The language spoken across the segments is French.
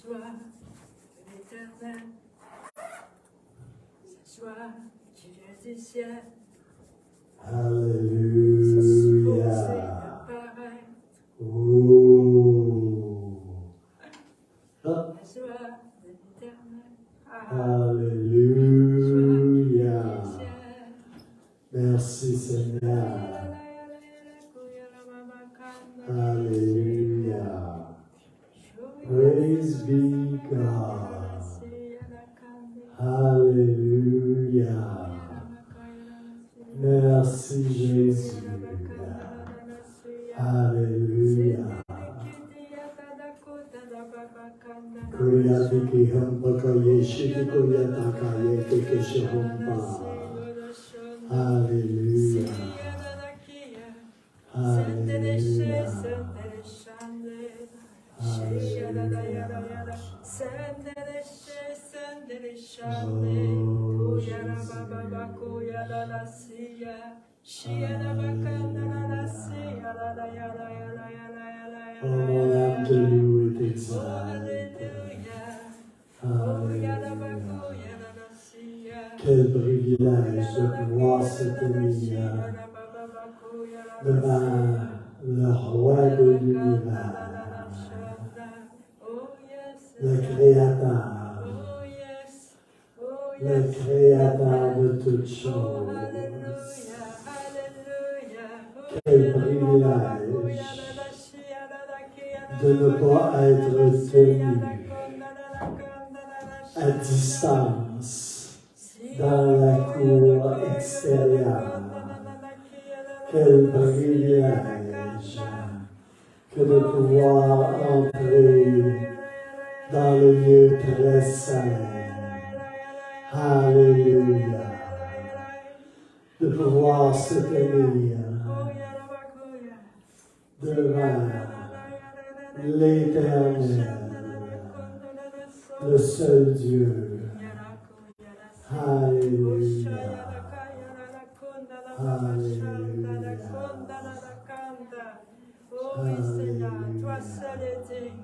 joie de l'éternel, sa joie qui vient du ciel. Alléluia. La joie de l'éternel. Alléluia. Merci Seigneur. Alléluia. Praise be God. Alléluia. Merci Jésus. Alléluia. Koyati ki hampa kaye shiti koyata kaye teke shahumpa. Alléluia. Alléluia. Oh, l'âme de Dieu est exaltée. Alléluia. Quel privilège de pouvoir se tenir devant le roi de l'univers, le créateur de toutes choses. Quel privilège de ne pas être tenu à distance dans la cour extérieure. Quel privilège que de pouvoir entrer dans le lieu très saint. Alléluia. De pouvoir se tenir devant l'Éternel, le seul Dieu. Alléluia. Alléluia. Oh oui, Seigneur, toi seul est digne.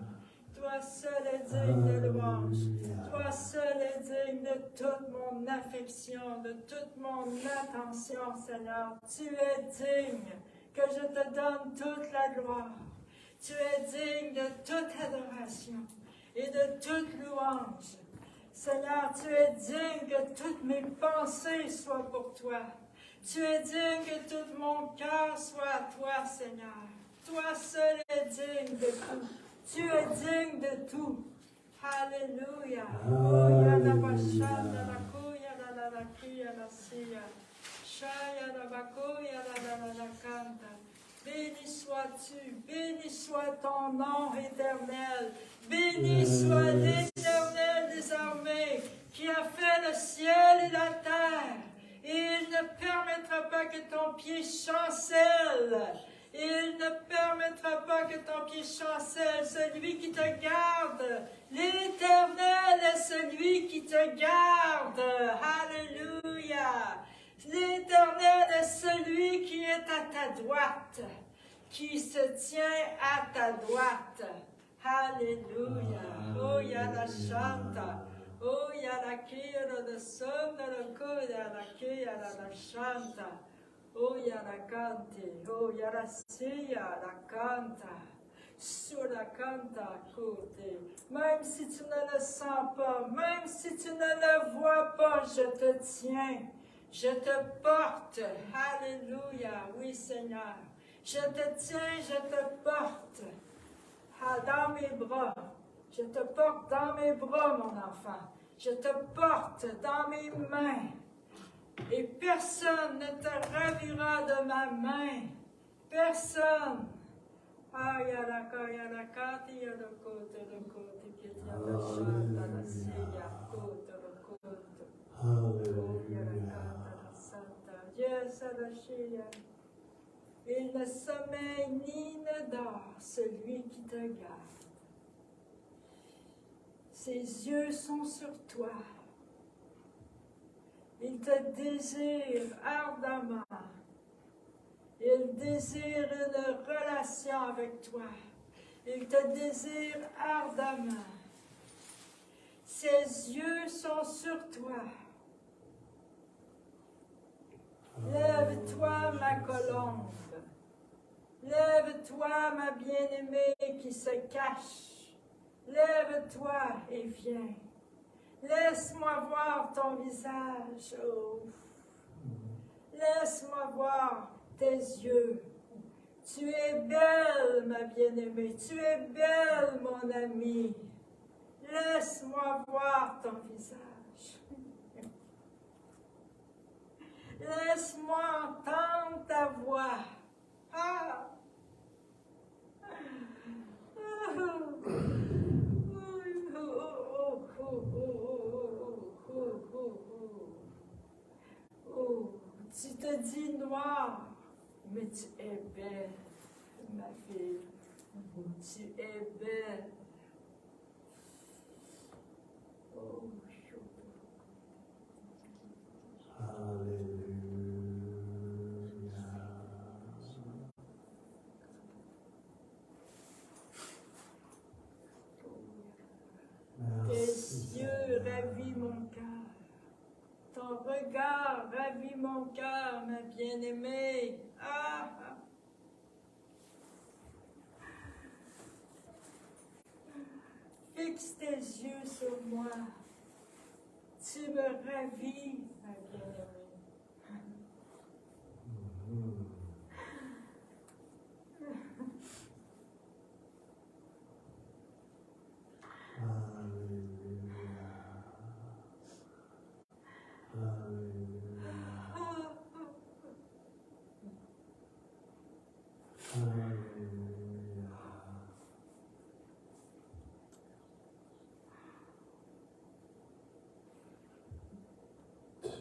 Toi seul est digne de louange. Toi seul est digne de toute mon affection, de toute mon attention, Seigneur. Tu es digne que je te donne toute la gloire. Tu es digne de toute adoration et de toute louange. Seigneur, tu es digne que toutes mes pensées soient pour toi. Tu es digne que tout mon cœur soit à toi, Seigneur. Toi seul es digne de tout. Tu es digne de tout. Alléluia. Oh, yada bashanda la kuya la kia la sia. Shaya la bakuya la kanta. Béni sois-tu, béni soit ton nom éternel. Béni soit l'Éternel des armées qui a fait le ciel et la terre. Il ne permettra pas que ton pied chancelle. Il ne permettra pas que ton pied chancelle. Celui qui te garde, l'Éternel est celui qui te garde. Alléluia. L'Éternel est celui qui est à ta droite, qui se tient à ta droite. Alléluia. Oh, yada shanta. Oh, yada kira de sonda de koya la kia la shanta. Oh, yada kante. Oh, yada siya la canta. Sur la canta côté. Même si tu ne le sens pas, même si tu ne le vois pas, je te tiens. Je te porte. Alléluia. Oui, Seigneur. Je te tiens, je te porte. Dans mes bras. Je te porte dans mes bras, mon enfant. Je te porte dans mes mains. Et personne ne te ravira de ma main. Personne. Ah, yalaka, yalaka, yalako, yalako, yalako, il ne sommeille ni ne dort celui qui te garde. Ses yeux sont sur toi. Il te désire ardemment. Il désire une relation avec toi. Il te désire ardemment. Ses yeux sont sur toi. Lève-toi, ma colombe. Lève-toi, ma bien-aimée qui se cache. Lève-toi et viens. Laisse-moi voir ton visage. Oh. Laisse-moi voir tes yeux. Tu es belle, ma bien-aimée. Tu es belle, mon ami. Laisse-moi voir ton visage. Laisse-moi entendre ta voix. Ah! Oh, tu te dis noir, mais tu es belle, ma fille. Tu es belle. Oh, tes yeux ravissent mon cœur. Ton regard ravit mon cœur, ma bien-aimée. Ah! Fixe tes yeux sur moi. Tu me ravis, ma bien-aimée. Tu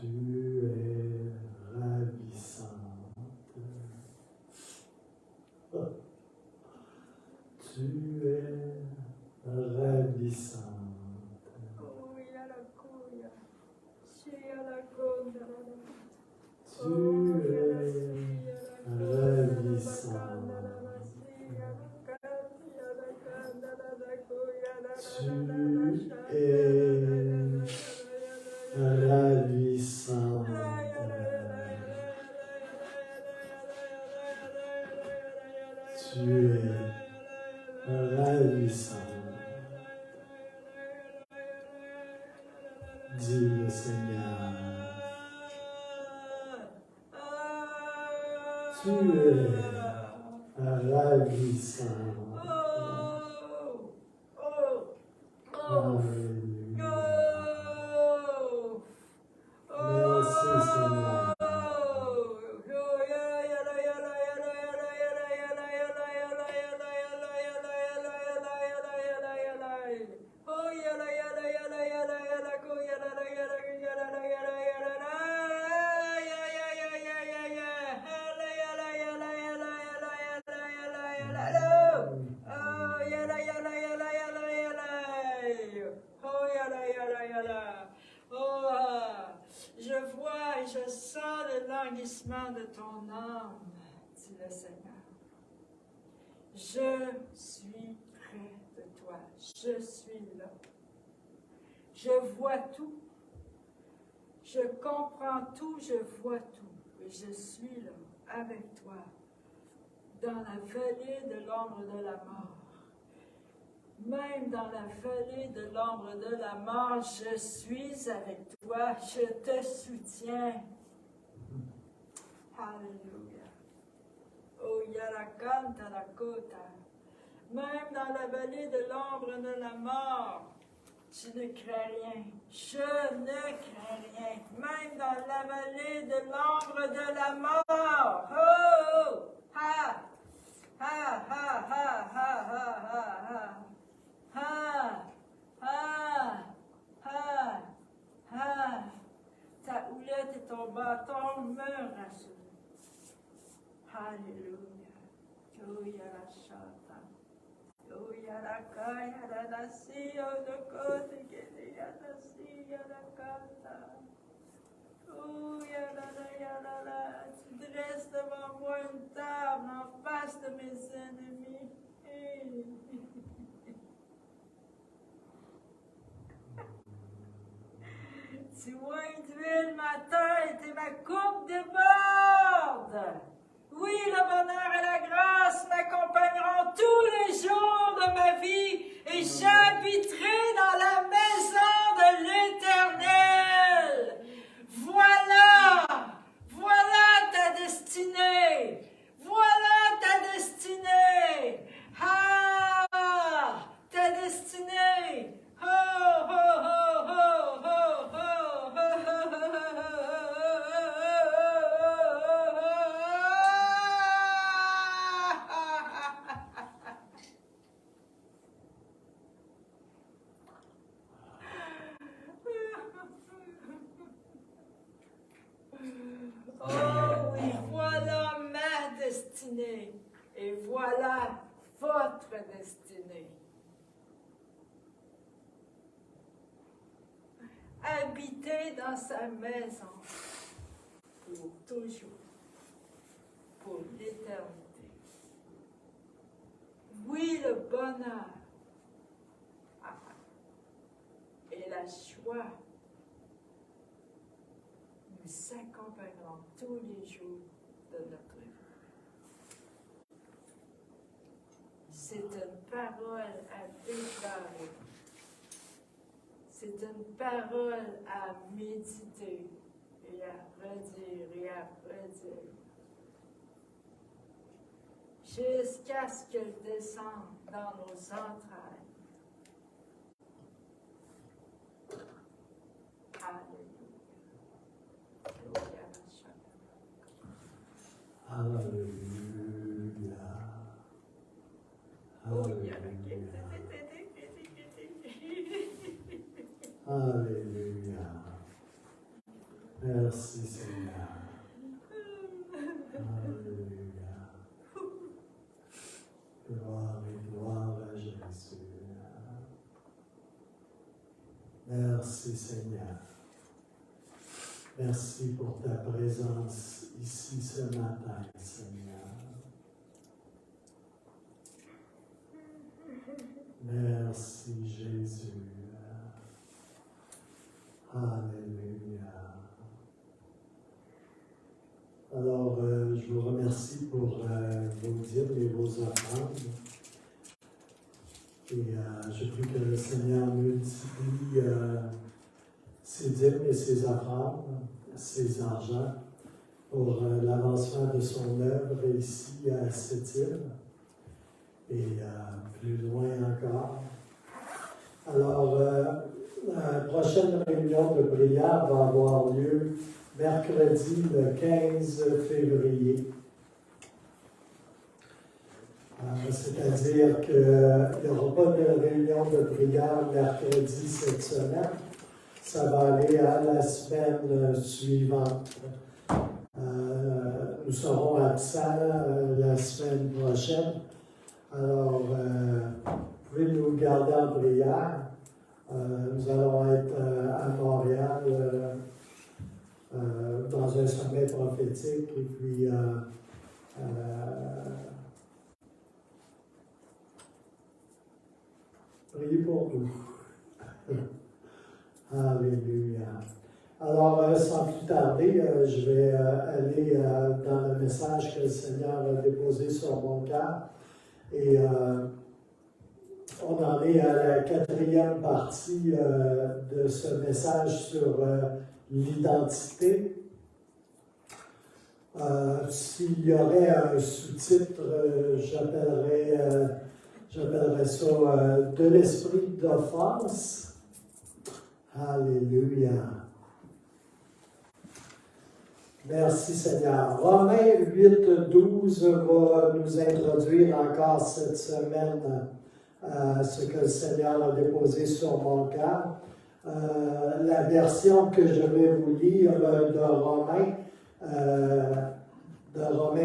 es ravissante. Tu es ravissante. Dis le Seigneur. Tu es ravissant. Merci Seigneur. Je vois et je sens le languissement de ton âme, dit le Seigneur. Je suis près de toi. Je suis là. Je vois tout. Je comprends tout. Je vois tout. Et je suis là avec toi dans la vallée de l'ombre de la mort. Même dans la vallée de l'ombre de la mort, je suis avec toi, je te soutiens. Alléluia. Oh, Yarakanta Lakota. Même dans la vallée de l'ombre de la mort, tu ne crains rien. Je ne crains rien. Même dans la vallée de l'ombre de la mort. Oh! Ha! Ha! Ha! Ha! Ha! Ha! Ha! Ha! Ah, ah, ah, ah, ta houlette et ton bâton me rassurent. Alléluia. Koya chata. Koya la kaya la nasi de côté que ya nasi la kata. Tu dresses devant moi une table en face de mes ennemis. voilà votre destinée. Habitez dans sa maison pour toujours, pour l'éternité. Oui, le bonheur et la joie nous accompagneront tous les jours de notre vie. C'est une parole à déclarer. C'est une parole à méditer et à redire et à redire. Jusqu'à ce qu'elle descende dans nos entrailles. Alléluia. Alléluia. Alléluia. Alléluia. Merci Seigneur. Alléluia. Gloire et gloire à Jésus. Merci Seigneur. Merci pour ta présence ici ce matin, Seigneur. Merci Jésus. Alléluia. Alors, je vous remercie pour vos dîmes et vos offrandes. Et je prie que le Seigneur multiplie ses dîmes et ses offrandes, ses argents, pour l'avancement de son œuvre ici à cette île et plus loin encore. Alors, la prochaine réunion de prière va avoir lieu mercredi le 15 février. C'est-à-dire qu'il n'y aura pas de réunion de prière mercredi cette semaine. Ça va aller à la semaine suivante. Nous serons absents la semaine prochaine. Alors, vous pouvez nous garder en prière. Nous allons être à Montréal dans un sommet prophétique et puis priez pour nous. Alléluia. Alors, sans plus tarder, je vais aller dans le message que le Seigneur a déposé sur mon cœur. Et on en est à la 4e partie de ce message sur l'identité. S'il y aurait un sous-titre, j'appellerais ça de l'esprit d'offense. Alléluia. Merci Seigneur. Romains 8:12 va nous introduire encore cette semaine ce que le Seigneur a déposé sur mon cœur. La version que je vais vous lire de Romains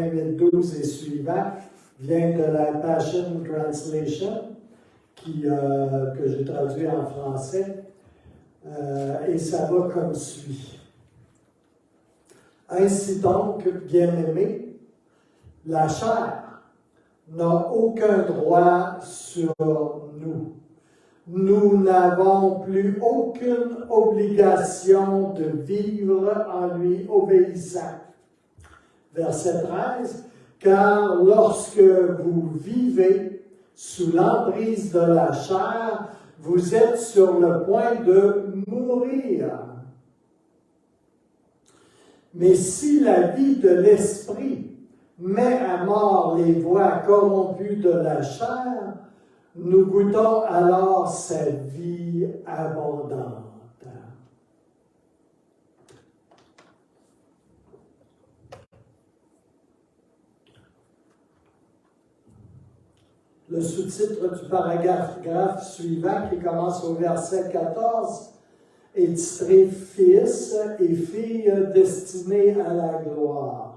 8:12 et suivant vient de la Passion Translation que j'ai traduit en français. Et ça va comme suit. Ainsi donc, bien-aimés, la chair n'a aucun droit sur nous. Nous n'avons plus aucune obligation de vivre en lui obéissant. Verset 13. Car lorsque vous vivez sous l'emprise de la chair, vous êtes sur le point de mourir. Mais si la vie de l'esprit met à mort les voies corrompues de la chair, nous goûtons alors sa vie abondante. Le sous-titre du paragraphe suivant, qui commence au verset 14, est titré « Fils et filles destinés à la gloire ».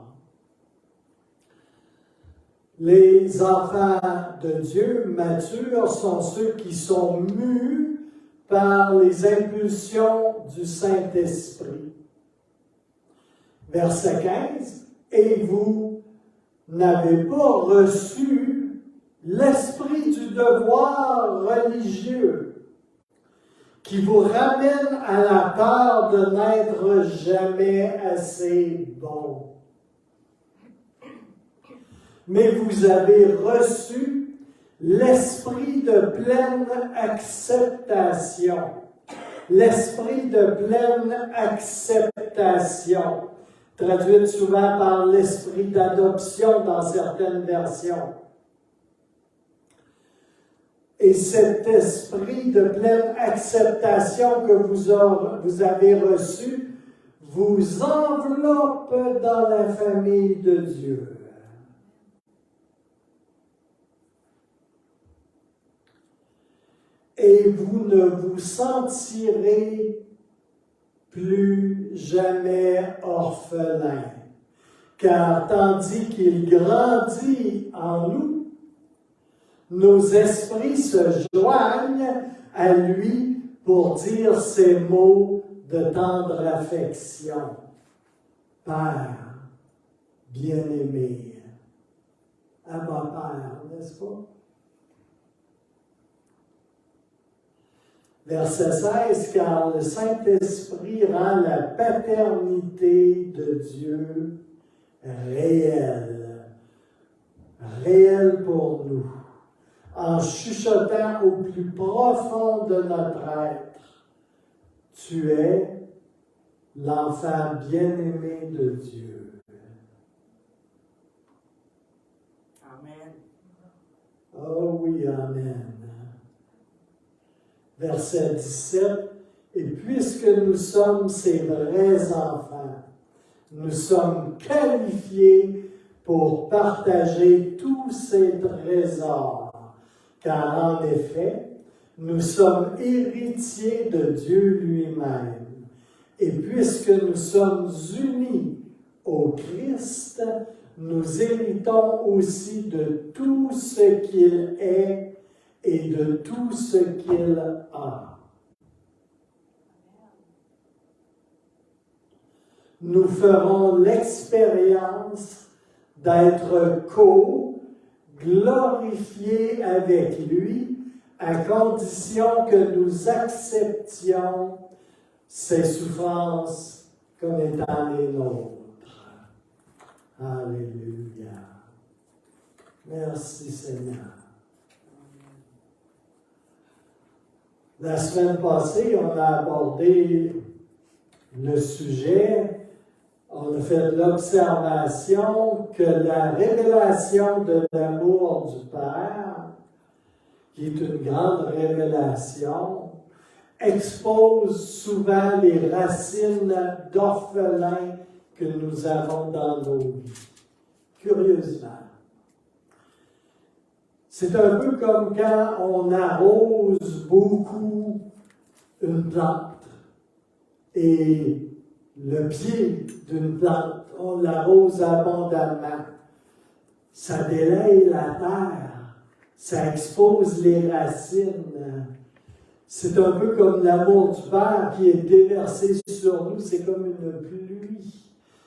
Les enfants de Dieu matures sont ceux qui sont mus par les impulsions du Saint-Esprit. Verset 15. Et vous n'avez pas reçu l'esprit du devoir religieux qui vous ramène à la peur de n'être jamais assez bon. Mais vous avez reçu l'esprit de pleine acceptation. L'esprit de pleine acceptation, traduite souvent par l'esprit d'adoption dans certaines versions. Et cet esprit de pleine acceptation que vous avez reçu vous enveloppe dans la famille de Dieu. Et vous ne vous sentirez plus jamais orphelin, car tandis qu'il grandit en nous, nos esprits se joignent à lui pour dire ces mots de tendre affection. Père, bien-aimé, Abba Père, n'est-ce pas? Verset 16, car le Saint-Esprit rend la paternité de Dieu réelle, réelle pour nous, en chuchotant au plus profond de notre être, tu es l'enfant bien-aimé de Dieu. Amen. Oh oui, amen. Verset 17, et puisque nous sommes ses vrais enfants, nous sommes qualifiés pour partager tous ces trésors, car en effet, nous sommes héritiers de Dieu lui-même. Et puisque nous sommes unis au Christ, nous héritons aussi de tout ce qu'il est et de tout ce qu'il a. Nous ferons l'expérience d'être glorifiés avec lui, à condition que nous acceptions ses souffrances comme étant les nôtres. Alléluia. Merci Seigneur. La semaine passée, on a abordé le sujet, on a fait l'observation que la révélation de l'amour du Père, qui est une grande révélation, expose souvent les racines d'orphelins que nous avons dans nos vies. Curieusement. C'est un peu comme quand on arrose beaucoup une plante et le pied d'une plante, on l'arrose abondamment. Ça délaye la terre, ça expose les racines. C'est un peu comme l'amour du Père qui est déversé sur nous, c'est comme une pluie.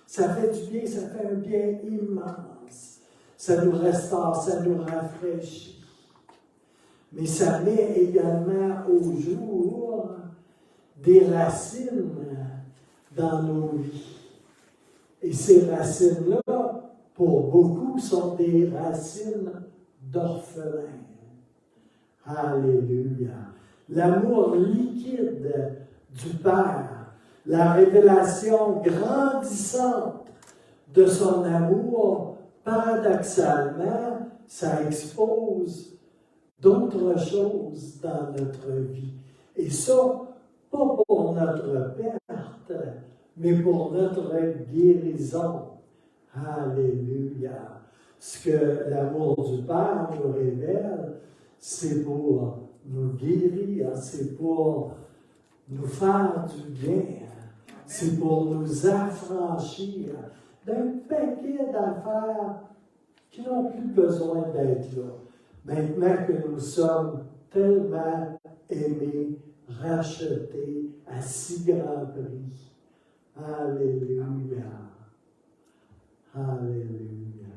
Ça fait du bien, ça fait un bien immense. Ça nous restaure, ça nous rafraîchit. Mais ça met également au jour des racines dans nos vies. Et ces racines-là, pour beaucoup, sont des racines d'orphelins. Alléluia. L'amour liquide du Père, la révélation grandissante de son amour, paradoxalement, ça expose d'autres choses dans notre vie. Et ça, pas pour notre perte, mais pour notre guérison. Alléluia. Ce que l'amour du Père nous révèle, c'est pour nous guérir, c'est pour nous faire du bien, c'est pour nous affranchir d'un paquet d'affaires qui n'ont plus besoin d'être là. Maintenant que nous sommes tellement aimés, rachetés à si grand prix. Alléluia. Alléluia.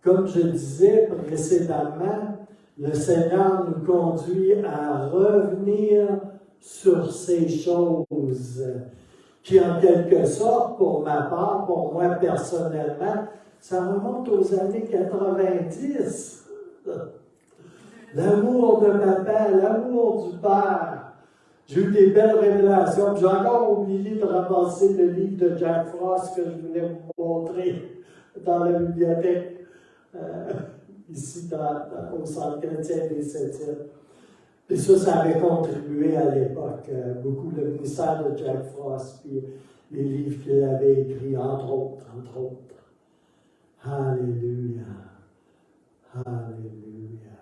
Comme je disais précédemment, le Seigneur nous conduit à revenir sur ces choses qui, en quelque sorte, pour ma part, pour moi personnellement, ça remonte aux années 90. L'amour de papa, l'amour du père. J'ai eu des belles révélations. J'ai encore oublié de ramasser le livre de Jack Frost que je voulais vous montrer dans la bibliothèque, ici au Centre chrétien des Septièmes. Et ça avait contribué à l'époque beaucoup, le ministère de Jack Frost, puis les livres qu'il avait écrits, entre autres. Alléluia. Alléluia.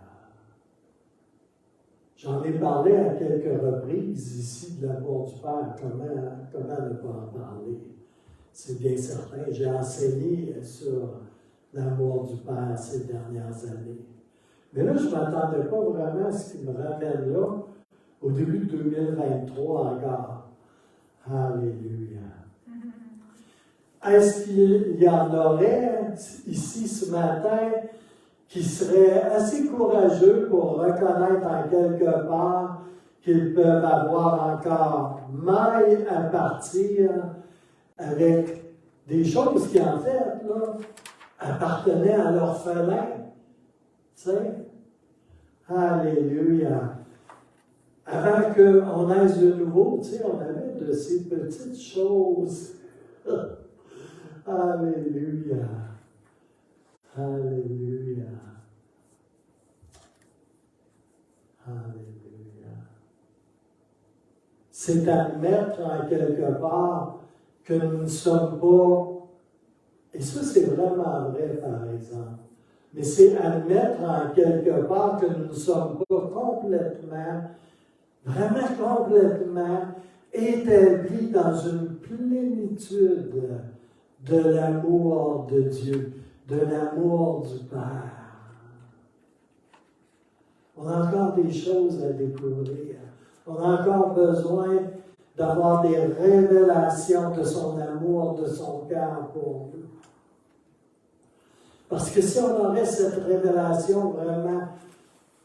J'en ai parlé à quelques reprises ici de l'amour du Père. Comment ne pas en parler? C'est bien certain. J'ai enseigné sur l'amour du Père ces dernières années. Mais là, je ne m'attendais pas vraiment à ce qui me ramène là, au début de 2023 encore. Alléluia. Est-ce qu'il y en aurait ici ce matin qui seraient assez courageux pour reconnaître en quelque part qu'ils peuvent avoir encore maille à partir avec des choses qui, en fait, là, appartenaient à l'orphelin? Tu sais? Alléluia. Avant qu'on naisse de nouveau, tu sais, on avait de ces petites choses. Alléluia. Alléluia. Alléluia. C'est admettre en quelque part que nous ne sommes pas, et ça c'est vraiment vrai par exemple, mais c'est admettre en quelque part que nous ne sommes pas complètement, vraiment complètement établis dans une plénitude de l'amour de Dieu, de l'amour du Père. On a encore des choses à découvrir. On a encore besoin d'avoir des révélations de son amour, de son cœur pour nous. Parce que si on aurait cette révélation vraiment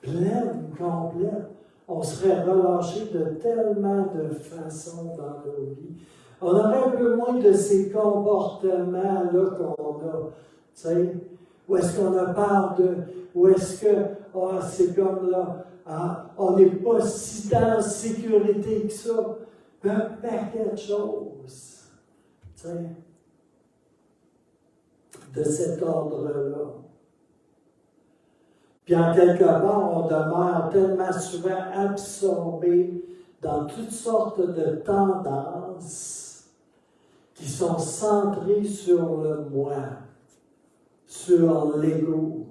pleine, complète, on serait relâché de tellement de façons dans nos vies. On aurait un peu moins de ces comportements-là qu'on a. Tu sais, où est-ce qu'on a peur de... Où est-ce que... c'est comme là... on n'est pas si en sécurité que ça. Un paquet de choses. Tu sais, de cet ordre-là. Puis en quelque part, on demeure tellement souvent absorbé dans toutes sortes de tendances qui sont centrées sur le moi, sur l'ego.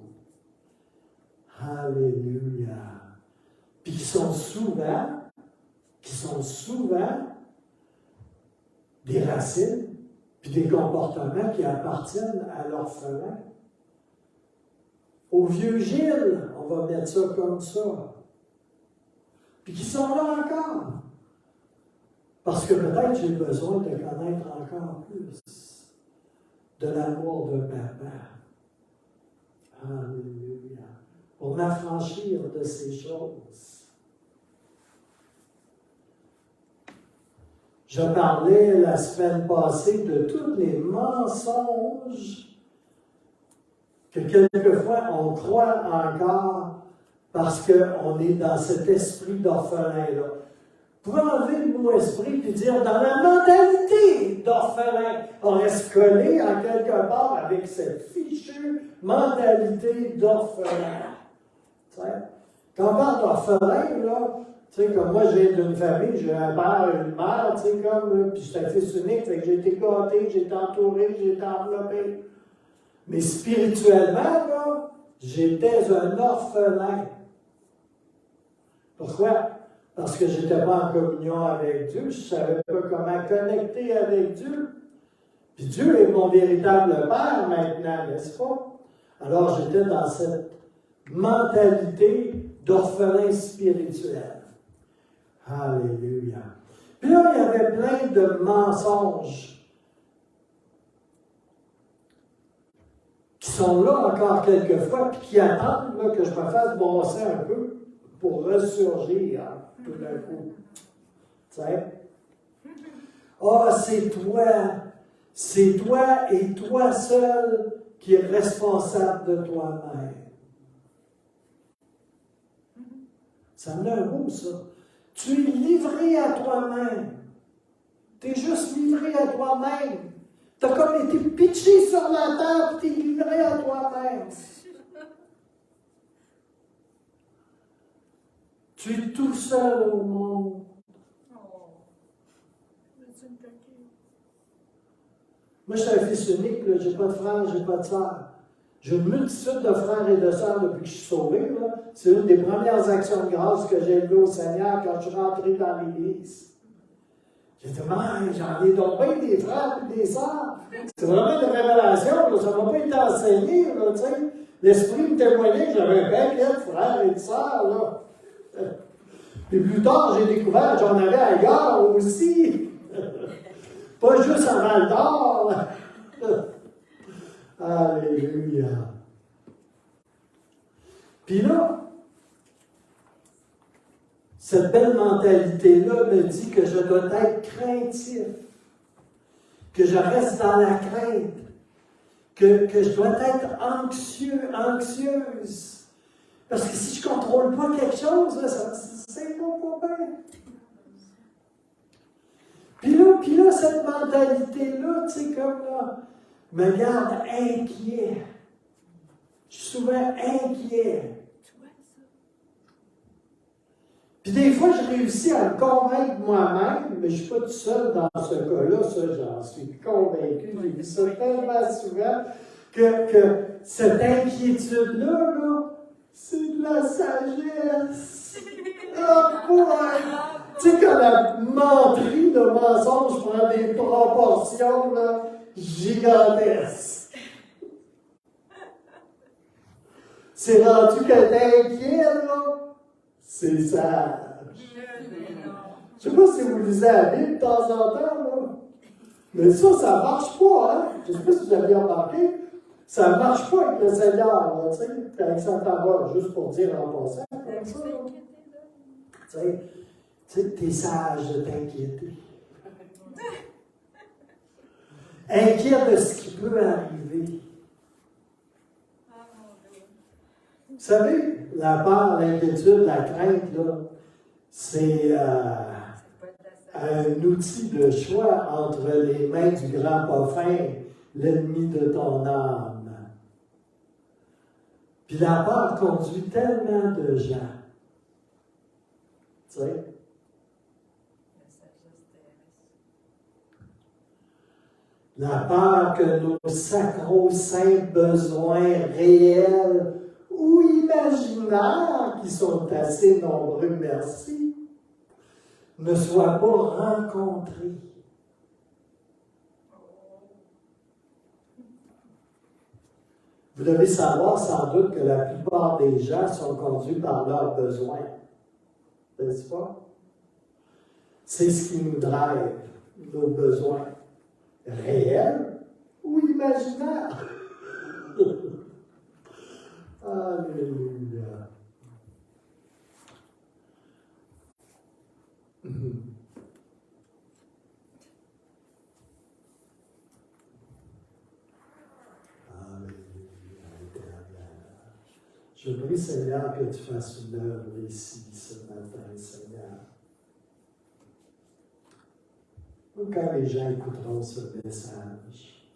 Alléluia. Puis qui sont souvent des racines, puis des comportements qui appartiennent à l'orphelin. Au vieux Gilles, on va mettre ça comme ça. Puis qui sont là encore. Parce que peut-être j'ai besoin de connaître encore plus de l'amour de papa. Alléluia. Pour m'affranchir de ces choses. Je parlais la semaine passée de tous les mensonges que quelquefois on croit encore parce qu'on est dans cet esprit d'orphelin-là. Vous pouvez enlever le mot esprit et dire dans la mentalité d'orphelin. On reste collé en quelque part avec cette fichue mentalité d'orphelin. Quand on parle d'orphelin, là, tu sais, comme moi, je viens d'une famille, j'ai un père et une mère, tu sais, comme, puis je suis un fils unique, fait que j'ai été gâté, j'ai été entouré, j'ai été enveloppé. Mais spirituellement, là, j'étais un orphelin. Pourquoi? Parce que je n'étais pas en communion avec Dieu, je ne savais pas comment connecter avec Dieu. Puis Dieu est mon véritable Père maintenant, n'est-ce pas? Alors j'étais dans cette mentalité d'orphelin spirituel. Alléluia. Puis là, il y avait plein de mensonges qui sont là encore quelquefois, puis qui attendent là, que je me fasse brosser un peu pour ressurgir tout d'un coup. Tu sais? Ah, c'est toi et toi seul qui es responsable de toi-même. Ça me donne un mot, ça. Tu es livré à toi-même. Tu es juste livré à toi-même. Tu as comme été pitché sur la table, tu es livré à toi-même. Tu es tout seul au monde. Moi, je suis un fils unique, je n'ai pas de frère, je n'ai pas de sœur. J'ai une multitude de frères et de sœurs depuis que je suis sauvé. C'est une des premières actions de grâce que j'ai levées au Seigneur quand je suis rentré dans l'Église. J'ai dit, j'en ai donc bien des frères et des sœurs. C'est vraiment une révélation, ça ne m'a pas été enseigné. Là, l'Esprit me témoignait que j'avais un paquet de frères et de sœurs. Là. Et plus tard, j'ai découvert que j'en avais ailleurs aussi. Pas juste à Val d'Or. Alléluia. Puis là, cette belle mentalité-là me dit que je dois être craintif, que je reste dans la crainte, que je dois être anxieuse. Parce que si je ne contrôle pas quelque chose, là, c'est pas bien. Puis là, cette mentalité-là, tu sais, comme là, me garde inquiet. Je suis souvent inquiet. Puis des fois, je réussis à me convaincre moi-même, mais je ne suis pas tout seul dans ce cas-là, ça, j'en suis convaincu. J'ai vu ça tellement souvent que cette inquiétude-là, là, c'est de la sagesse. Oh boy! Tu sais, quand la menterie de mensonge prend des proportions là, gigantesques. C'est rendu que t'es inquiet, là. C'est sage. Je ne sais pas si vous lisez la Bible de temps en temps, là. Mais ça ne marche pas, hein? Je ne sais pas si vous avez remarqué. Ça ne marche pas avec le Seigneur, là, tu sais, avec sa parole, juste pour dire en passant, comme ça, là. Tu sais, t'es sage de t'inquiéter. Inquiet de ce qui peut arriver. Vous savez, la peur, l'inquiétude, la crainte, là, c'est un outil de choix entre les mains du grand parfum, l'ennemi de ton âme. Puis la peur conduit tellement de gens. Tu sais? La peur que nos sacro-saints besoins réels ou imaginaires, qui sont assez nombreux, merci, ne soient pas rencontrés. Vous devez savoir sans doute que la plupart des gens sont conduits par leurs besoins. N'est-ce pas? C'est ce qui nous drive, nos besoins. Réels ou imaginaires? Alléluia. Je prie, Seigneur, que tu fasses une œuvre ici ce matin, Seigneur. Quand les gens écouteront ce message,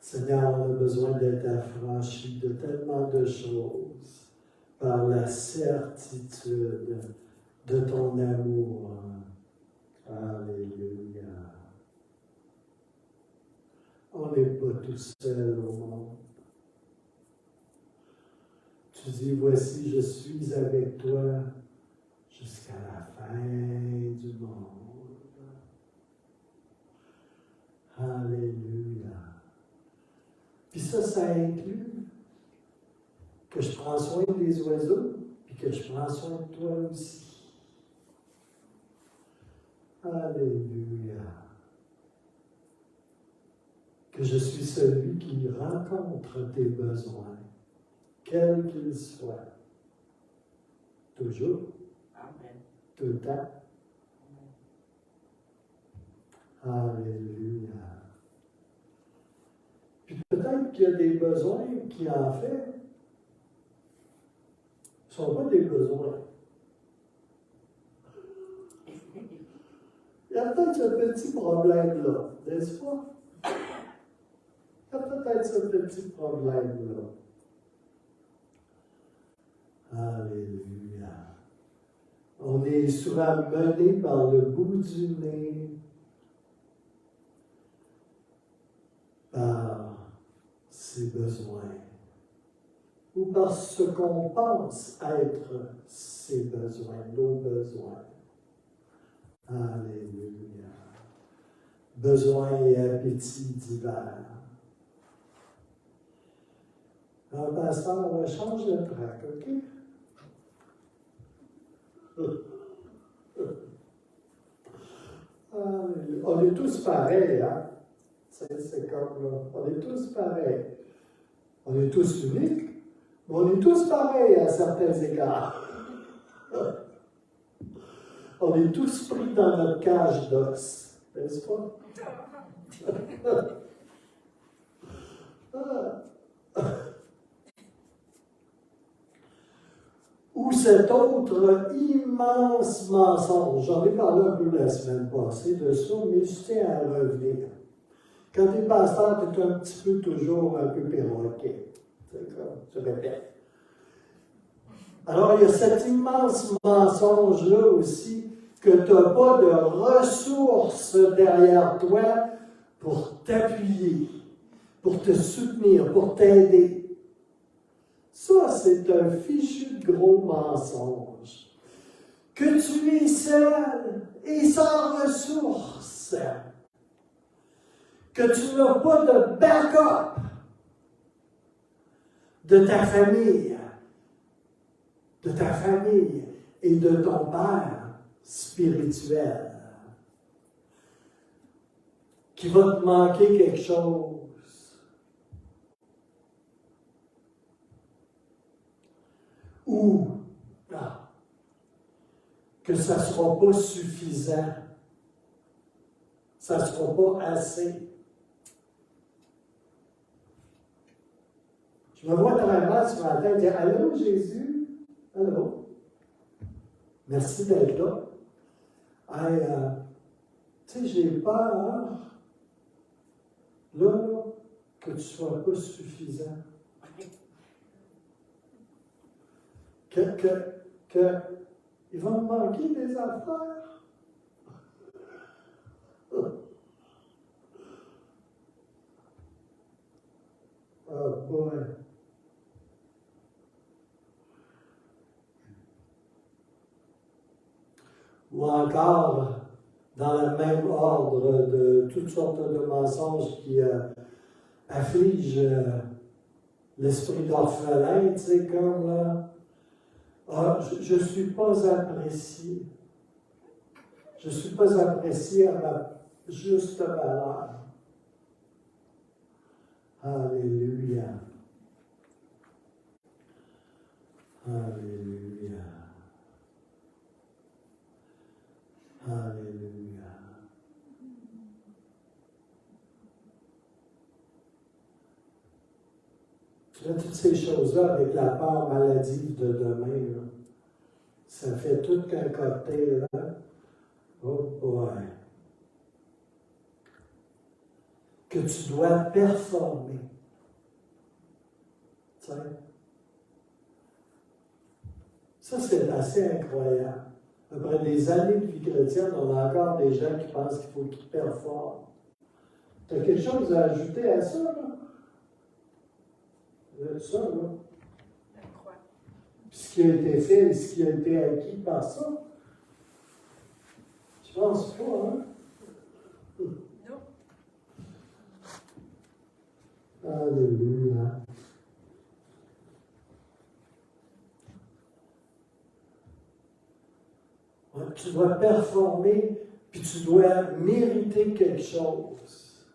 Seigneur, on a besoin d'être affranchis de tellement de choses par la certitude de ton amour. Alléluia. On n'est pas tout seul au monde. Tu dis, voici, je suis avec toi jusqu'à la fin du monde. ça inclut que je prends soin des oiseaux, puis que je prends soin de toi aussi. Alléluia. Que je suis celui qui rencontre tes besoins, quels qu'ils soient. Toujours. Amen. Tout le temps. Alléluia. Puis peut-être qu'il y a des besoins qui, en fait, ne sont pas des besoins. Il y a peut-être ce petit problème-là, n'est-ce pas? Il y a peut-être ce petit problème-là. Alléluia. On est souvent mené par le bout du nez, par ses besoins, ou par ce qu'on pense être ses besoins, nos besoins. Alléluia. Besoins et appétits divers. Alors, pasteur, on va changer de track, OK? Alléluia. On est tous pareils, hein? C'est comme là. On est tous pareils. On est tous uniques, mais on est tous pareils à certains égards. On est tous pris dans notre cage d'os, n'est-ce pas? Ou cet autre immense mensonge. J'en ai parlé un peu la semaine passée de ça, mais je tiens à revenir. Quand tu es pasteur, tu es un petit peu toujours un peu perroquet. C'est comme, je répète. Alors, il y a cet immense mensonge-là aussi, que tu n'as pas de ressources derrière toi pour t'appuyer, pour te soutenir, pour t'aider. Ça, c'est un fichu de gros mensonge. Que tu es seul et sans ressources. Que tu n'as pas de backup de ta famille et de ton père spirituel, qui va te manquer quelque chose. Ou que ça ne sera pas suffisant, ça ne sera pas assez. Je me vois très mal ce matin dire « Allô, Jésus? Allô? Merci d'être là. Hey, tu sais, j'ai peur, là, que tu ne sois pas suffisant. Il va me manquer des affaires. Oh boy. Ou encore, dans le même ordre de toutes sortes de mensonges qui affligent l'esprit d'orphelin, tu sais, comme là, je ne suis pas apprécié. Je ne suis pas apprécié à ma juste valeur. Alléluia. Alléluia. Alléluia. Tu vois, toutes ces choses-là, avec la peur maladive de demain, là, ça fait tout qu'un cocktail, là. Oh boy. Que tu dois performer. Tu sais? Ça, c'est assez incroyable. Après des années de vie chrétienne, on a encore des gens qui pensent qu'il faut qu'ils performent. Tu as quelque chose à ajouter à ça, là? Ça, là. Puis ce qui a été fait et ce qui a été acquis par ça. Je pense pas, hein? Non. Alléluia. Ouais, tu dois performer, puis tu dois mériter quelque chose.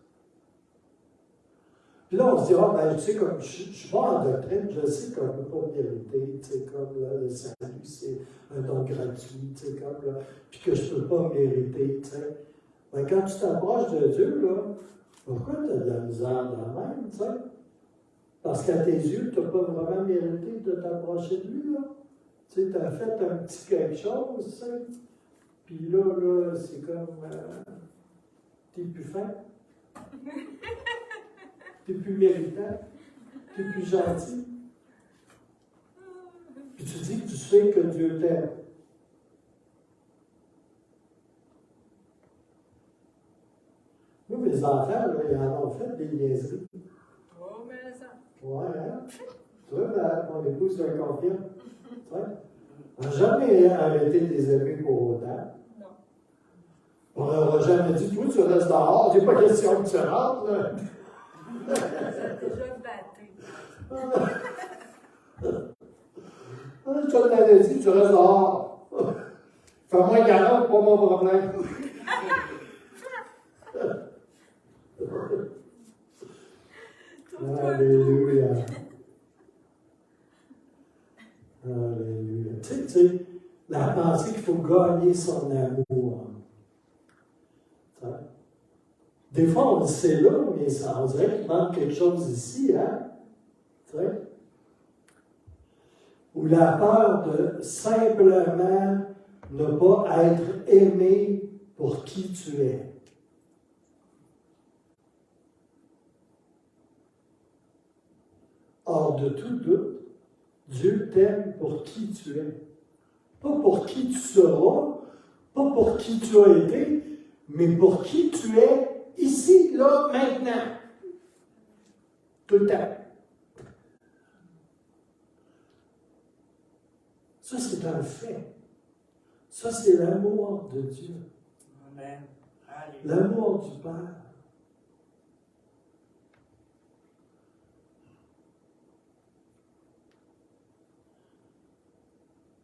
Puis là, on se dit, ah, ben, tu sais, comme je ne suis pas en doctrine, je sais qu'on ne peut pas mériter, tu sais, comme là, le salut, c'est un don gratuit, tu sais, comme là, puis que je ne peux pas mériter, tu sais. Ben, quand tu t'approches de Dieu, là, pourquoi tu as de la misère de la même, tu sais? Parce qu'à tes yeux, tu n'as pas vraiment mérité de t'approcher de lui, là. Tu sais, tu as fait un petit quelque chose, tu sais. Puis là, c'est comme, t'es plus fin. T'es plus méritant, t'es plus gentil. Puis tu dis que tu sais que Dieu t'aime. Nous, mes enfants, là, ils en ont fait des niaiseries. Oh, mais ça. Ouais, hein? Tu vois, mon épouse te le confirme. Tu vois? On n'a jamais arrêté de les aimer pour autant. Non. On n'aura jamais dit, toi, tu restes dehors, c'est pas question que tu rentres, là. Ça a déjà battu. Je te l'avais dit, tu restes dehors. Fais-moi 40, pas mon problème. Alléluia. Alléluia. Tu sais, la pensée qu'il faut gagner son amour. Des fois, on le sait là, mais ça, on dirait qu'il manque quelque chose ici, hein? Tu sais? Ou la peur de simplement ne pas être aimé pour qui tu es. Hors de tout doute, Dieu t'aime pour qui tu es. Pas pour qui tu seras, pas pour qui tu as été, mais pour qui tu es ici, là, maintenant. Tout le temps. Ça, c'est un fait. Ça, c'est l'amour de Dieu. Amen. L'amour du Père.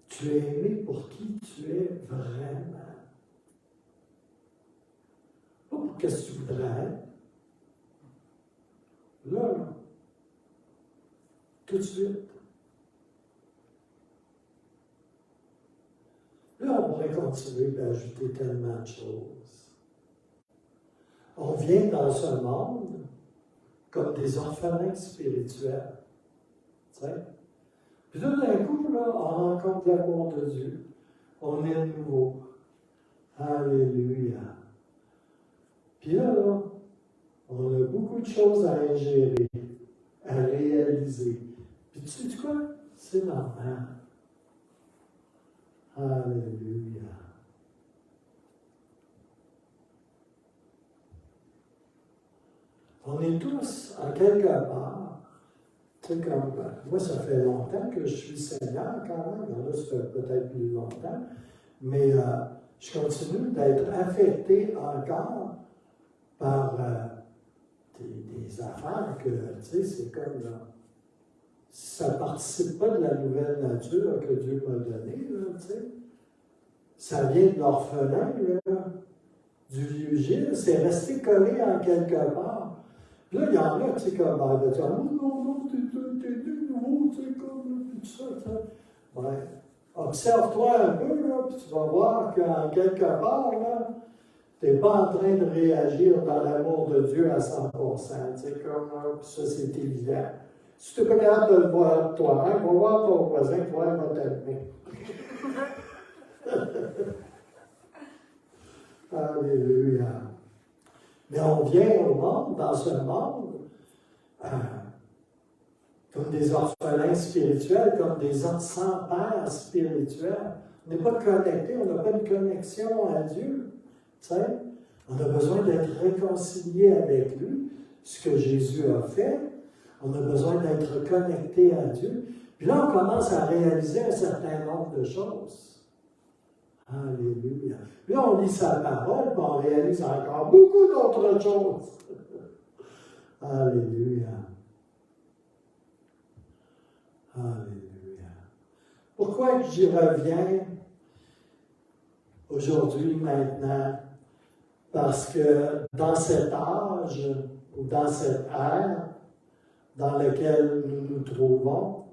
Tu es aimé pour qui tu es vraiment. Pas pour qu'est-ce que tu voudrais être. Là. Tout de suite. Là, on pourrait continuer d'ajouter tellement de choses. On vient dans ce monde comme des orphelins spirituels. Tu sais? Puis tout d'un coup, là, on rencontre l'amour de Dieu. On est nouveau. Alléluia. Puis là, on a beaucoup de choses à ingérer, à réaliser. Puis tu sais quoi? C'est normal. Alléluia. On est tous, en quelque part, tu sais, comme moi, ça fait longtemps que je suis Seigneur quand même. Là, ça fait peut-être plus longtemps. Mais je continue d'être affecté encore par des affaires que, tu sais, c'est comme là. Ça ne participe pas de la nouvelle nature que Dieu m'a donnée, là, tu sais. Ça vient de l'orphelin, là, du vieux Gilles. C'est resté collé en quelque part. Puis là, il y en a, tu sais, comme, ben, va dire, oh non, t'es nouveau, tu sais, comme, tout ça, tu sais. Ouais. Observe-toi un peu, là, puis tu vas voir qu'en quelque part, là, tu n'es pas en train de réagir dans l'amour de Dieu à 100%. Tu sais, comme, ça, c'est évident. Si tu n'es pas capable de le voir toi-même, va voir ton voisin, toi, il va t'aimer. Alléluia. Mais on vient au monde, dans ce monde, comme des orphelins spirituels, comme des sans père spirituels. On n'est pas connectés, on n'a pas de connexion à Dieu. Tu sais? On a besoin d'être réconciliés avec lui, ce que Jésus a fait. On a besoin d'être connectés à Dieu. Puis là, on commence à réaliser un certain nombre de choses. Alléluia. Puis là, on lit sa parole, puis on réalise encore beaucoup d'autres choses. Alléluia. Alléluia. Pourquoi que j'y reviens aujourd'hui, maintenant? Parce que dans cet âge, ou dans cette ère dans laquelle nous nous trouvons,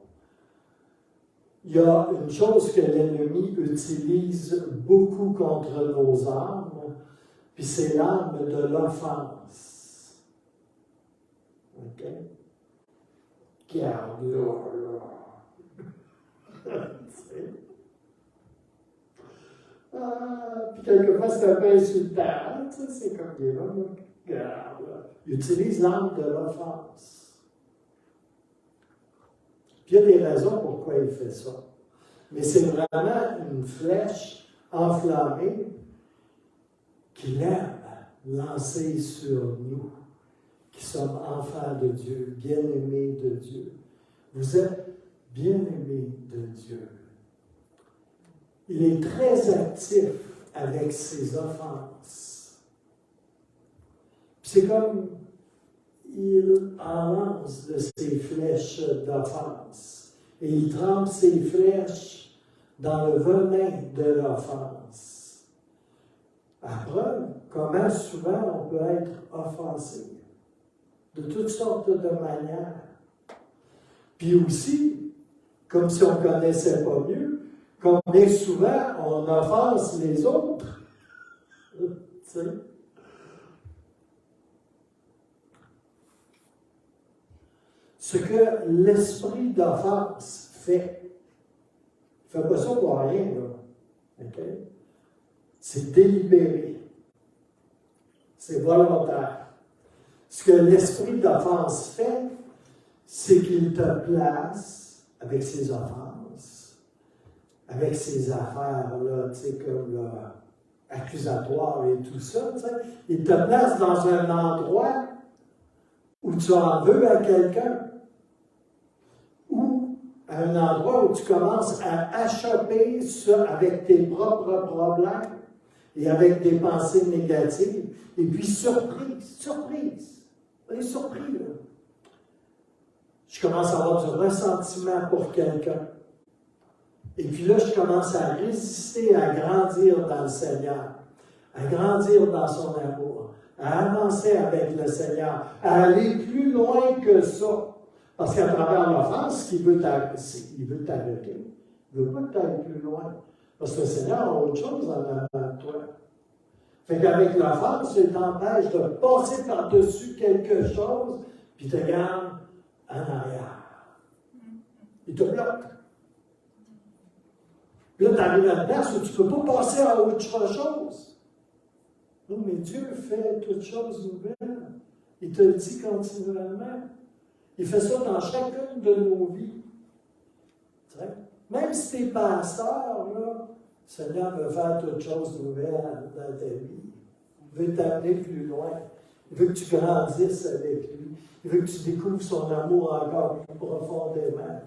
il y a une chose que l'ennemi utilise beaucoup contre nos âmes, puis c'est l'arme de l'offense. OK? Garde-là, là. Puis quelquefois, c'est un peu insultant, c'est comme des hommes, regarde, là. Il utilise l'arme de l'offense. Puis il y a des raisons pourquoi il fait ça. Mais c'est vraiment une flèche enflammée qu'il aime lancer sur nous, qui sommes enfants de Dieu, bien-aimés de Dieu. Vous êtes bien-aimés de Dieu. Il est très actif avec ses offenses. C'est comme il en lance de ses flèches d'offense. Et il trempe ses flèches dans le venin de l'offense. À preuve, comment souvent on peut être offensé. De toutes sortes de manières. Puis aussi, comme si on ne connaissait pas mieux, combien souvent on offense les autres. Tu sais? Ce que l'esprit d'offense fait, il ne fait pas ça pour rien, là. Okay? C'est délibéré. C'est volontaire. Ce que l'esprit d'offense fait, c'est qu'il te place avec ses offenses, avec ses affaires, là, tu sais, comme là, accusatoires et tout ça, tu sais. Il te place dans un endroit où tu en veux à quelqu'un, ou à un endroit où tu commences à achopper ça avec tes propres problèmes et avec des pensées négatives, et puis surprise, on est surpris, là. Je commence à avoir du ressentiment pour quelqu'un. Et puis là, je commence à résister à grandir dans le Seigneur, à grandir dans son amour, à avancer avec le Seigneur, à aller plus loin que ça. Parce qu'à travers l'offense, il veut t'arrêter. Il ne veut pas que tu ailles plus loin. Parce que le Seigneur a autre chose en avant de toi. Fait qu'avec l'offense, il t'empêche de passer par-dessus quelque chose, puis te garde en arrière. Il te bloque. Puis là, tu arrives à une place où tu ne peux pas passer à autre chose. Non, mais Dieu fait toutes choses nouvelles. Il te le dit continuellement. Il fait ça dans chacune de nos vies. Tu sais? Même si tu es pasteur, là, le Seigneur veut faire toutes choses nouvelles dans ta vie. Il veut t'amener plus loin. Il veut que tu grandisses avec lui. Il veut que tu découvres son amour encore plus profondément.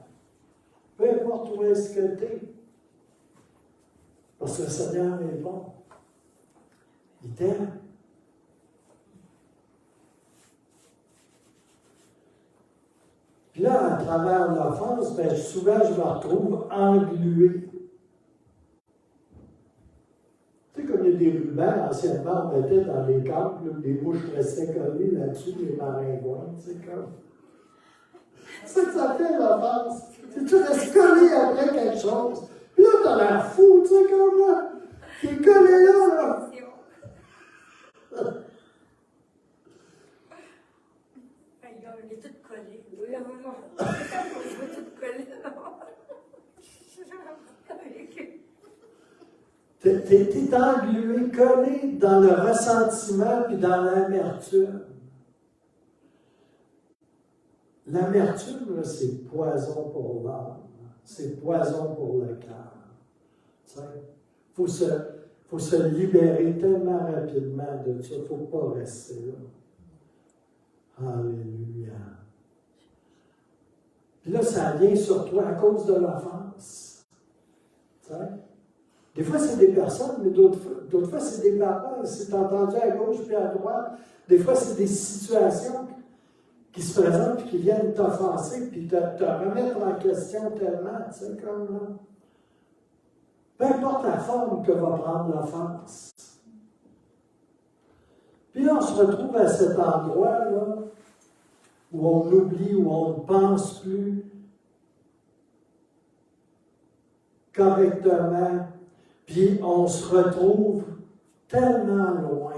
Peu importe où est-ce que tu es. Parce que le Seigneur est bon. Il t'aime. Puis là, à travers l'offense, ben, souvent, je me retrouve englué. Tu sais, comme il y a des rubans, anciennement, on mettait dans les câbles, les mouches restaient collées là-dessus, les maringouins, tu sais, comme. C'est que ça fait l'offense. C'est que tu restes collé après quelque chose. Puis là, t'as l'air fou, tu sais, comme là. T'es collé là. Il est tout collé. Oui, à un moment. Il est tout collé. T'es englué, collé dans le ressentiment puis dans l'amertume. L'amertume, là, c'est poison pour l'âme. C'est poison pour le cœur. Il faut se libérer tellement rapidement de ça. Il ne faut pas rester là. Alléluia. Puis là, ça vient sur toi à cause de l'offense. Des fois, c'est des personnes, mais d'autres fois, c'est des paroles. C'est entendu à gauche puis à droite. Des fois, c'est des situations qui se présentent et qui viennent t'offenser puis te remettre en question tellement, tu sais, comme là. Peu importe la forme que va prendre l'offense. Puis là, on se retrouve à cet endroit-là où on oublie, où on ne pense plus correctement, puis on se retrouve tellement loin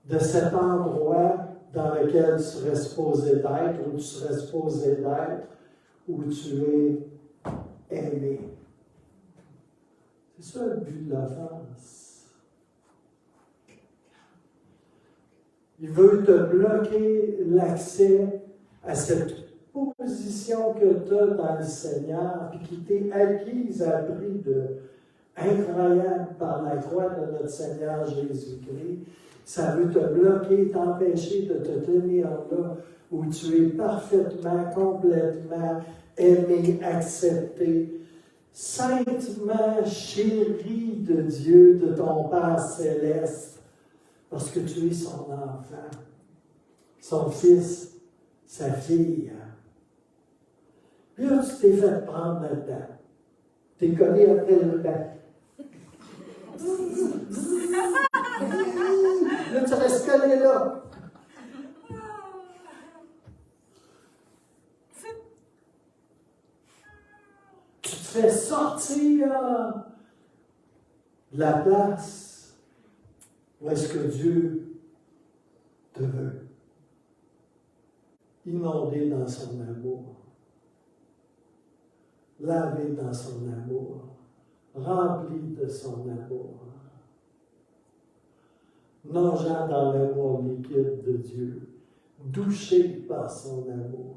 de cet endroit dans lequel tu serais supposé d'être, où tu serais supposé d'être, où tu es aimé. C'est ça le but de l'offense. Il veut te bloquer l'accès à cette position que tu as dans le Seigneur, puis qui t'est acquise à prix incroyable par la croix de notre Seigneur Jésus-Christ. Ça veut te bloquer, t'empêcher de te tenir là, où tu es parfaitement, complètement aimé, accepté, saintement chéri de Dieu, de ton Père céleste, parce que tu es son enfant, son fils, sa fille. Puis là, tu t'es fait prendre là-dedans. T'es collé après le bain. Là, tu restes collé là. Tu te fais sortir de la place où est-ce que Dieu te veut. Inondé dans son amour. Lavé dans son amour. Rempli de son amour. Nageant dans l'amour liquide de Dieu, douché par son amour,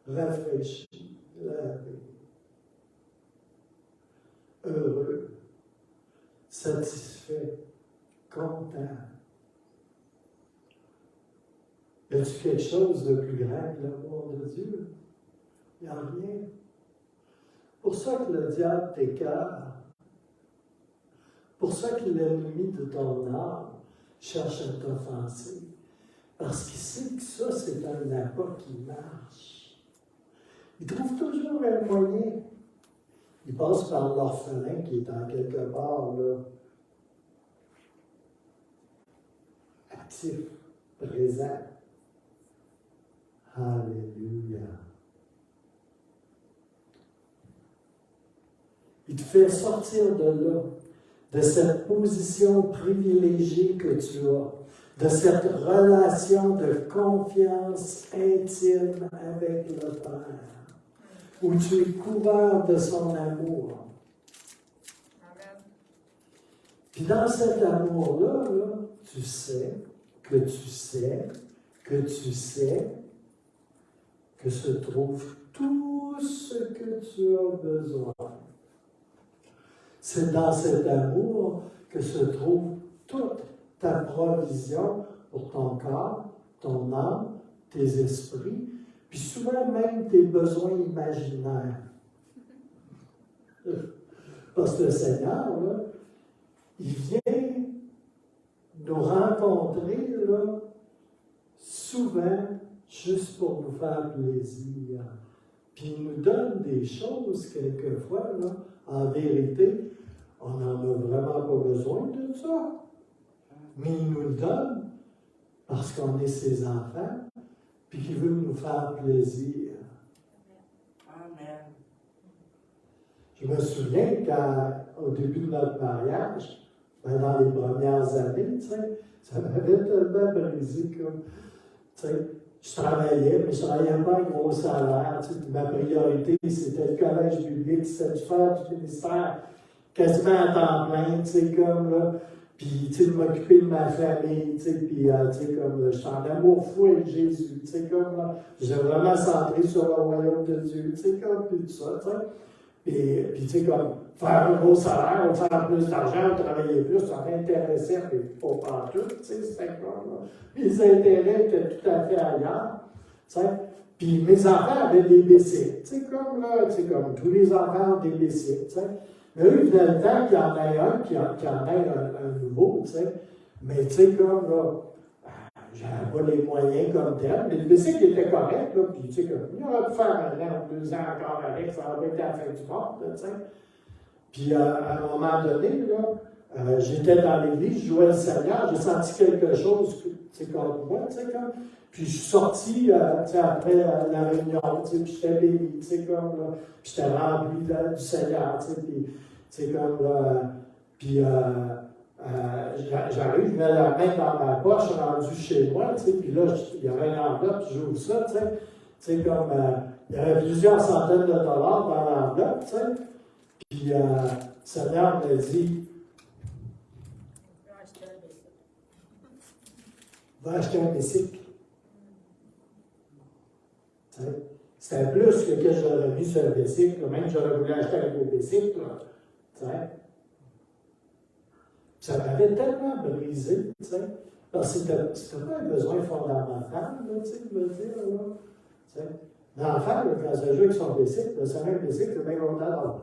rafraîchi, lavé, heureux, satisfait, content. Y a-t-il quelque chose de plus grand que l'amour de Dieu? Il n'y a rien. Pour ça que le diable t'écarte. Pour ça que l'ennemi de ton âme cherche à t'offenser. Parce qu'il sait que ça, c'est un appât qui marche. Il trouve toujours un moyen. Il passe par l'orphelin qui est en quelque part là, actif, présent. Alléluia. Il te fait sortir de là, de cette position privilégiée que tu as, de cette relation de confiance intime avec le Père, où tu es couvert de son amour. Amen. Puis dans cet amour-là, là, tu sais que se trouve tout ce que tu as besoin. C'est dans cet amour que se trouve toute ta provision pour ton corps, ton âme, tes esprits, puis souvent même tes besoins imaginaires. Parce que le Seigneur, là, il vient nous rencontrer là, souvent juste pour nous faire plaisir. Puis il nous donne des choses, quelquefois, là, en vérité, on n'en a vraiment pas besoin de ça. Mais il nous le donne parce qu'on est ses enfants, puis qu'il veut nous faire plaisir. Amen. Je me souviens qu'au début de notre mariage, dans les premières années, tu sais, ça m'avait tellement brisé comme, tu sais, je travaillais, mais je ne travaillais pas un gros salaire. Tu sais, ma priorité, c'était le collège biblique, c'était de faire du ministère quasiment à temps plein, tu sais, comme là. Puis, tu sais, de m'occuper de ma famille, tu sais, puis, tu sais, comme, je suis en amour fou avec Jésus, tu sais, comme, là. J'ai vraiment centré sur le royaume de Dieu, tu sais, comme, puis tout ça, tu sais. Puis, tu sais, comme, faire un gros salaire, faire plus d'argent, travailler plus, ça m'intéressait, mais pas tout, tu sais, c'était comme, là. Les intérêts étaient tout à fait ailleurs, tu sais. Puis, mes enfants avaient des bicycles, tu sais, comme, là, tu sais, comme, tous les enfants ont des bicycles, tu sais. Mais eux, il venait le temps qu'il y en ait un, qu'il y en ait un nouveau, tu sais. Mais, tu sais, comme, là, j'avais pas les moyens comme tel, mais le bicycle était correct, là, puis tu sais, comme, il aurait pu faire 1 an ou 2 ans encore avec, ça aurait pas été la fin du monde, là, tu sais. Puis à un moment donné, là, j'étais dans l'église, je jouais le Seigneur, j'ai senti quelque chose, tu sais, comme moi, tu sais, comme. Puis je suis sorti, tu sais, après la réunion, tu sais, puis j'étais béni, tu sais, comme, là, puis j'étais rempli du Seigneur, tu sais, puis, tu sais, comme, là, puis j'arrive, je mets la main dans ma poche, rendu chez moi, tu sais, puis là, il y avait une enveloppe, puis j'ouvre ça, tu sais, comme, il y avait plusieurs centaines de dollars dans l'enveloppe, tu sais, puis le Seigneur me dit, va acheter un bicycle. C'était plus que j'aurais mis sur un bicycle, même j'aurais voulu acheter un gros bicycle, là, ça m'avait tellement brisé, tu sais, parce que c'était pas un besoin fondamental, là, tu sais, de me dire, là, tu sais. L'enfant, quand ça joue avec son bicycle, ça met un bicycle, c'est bien content d'avoir.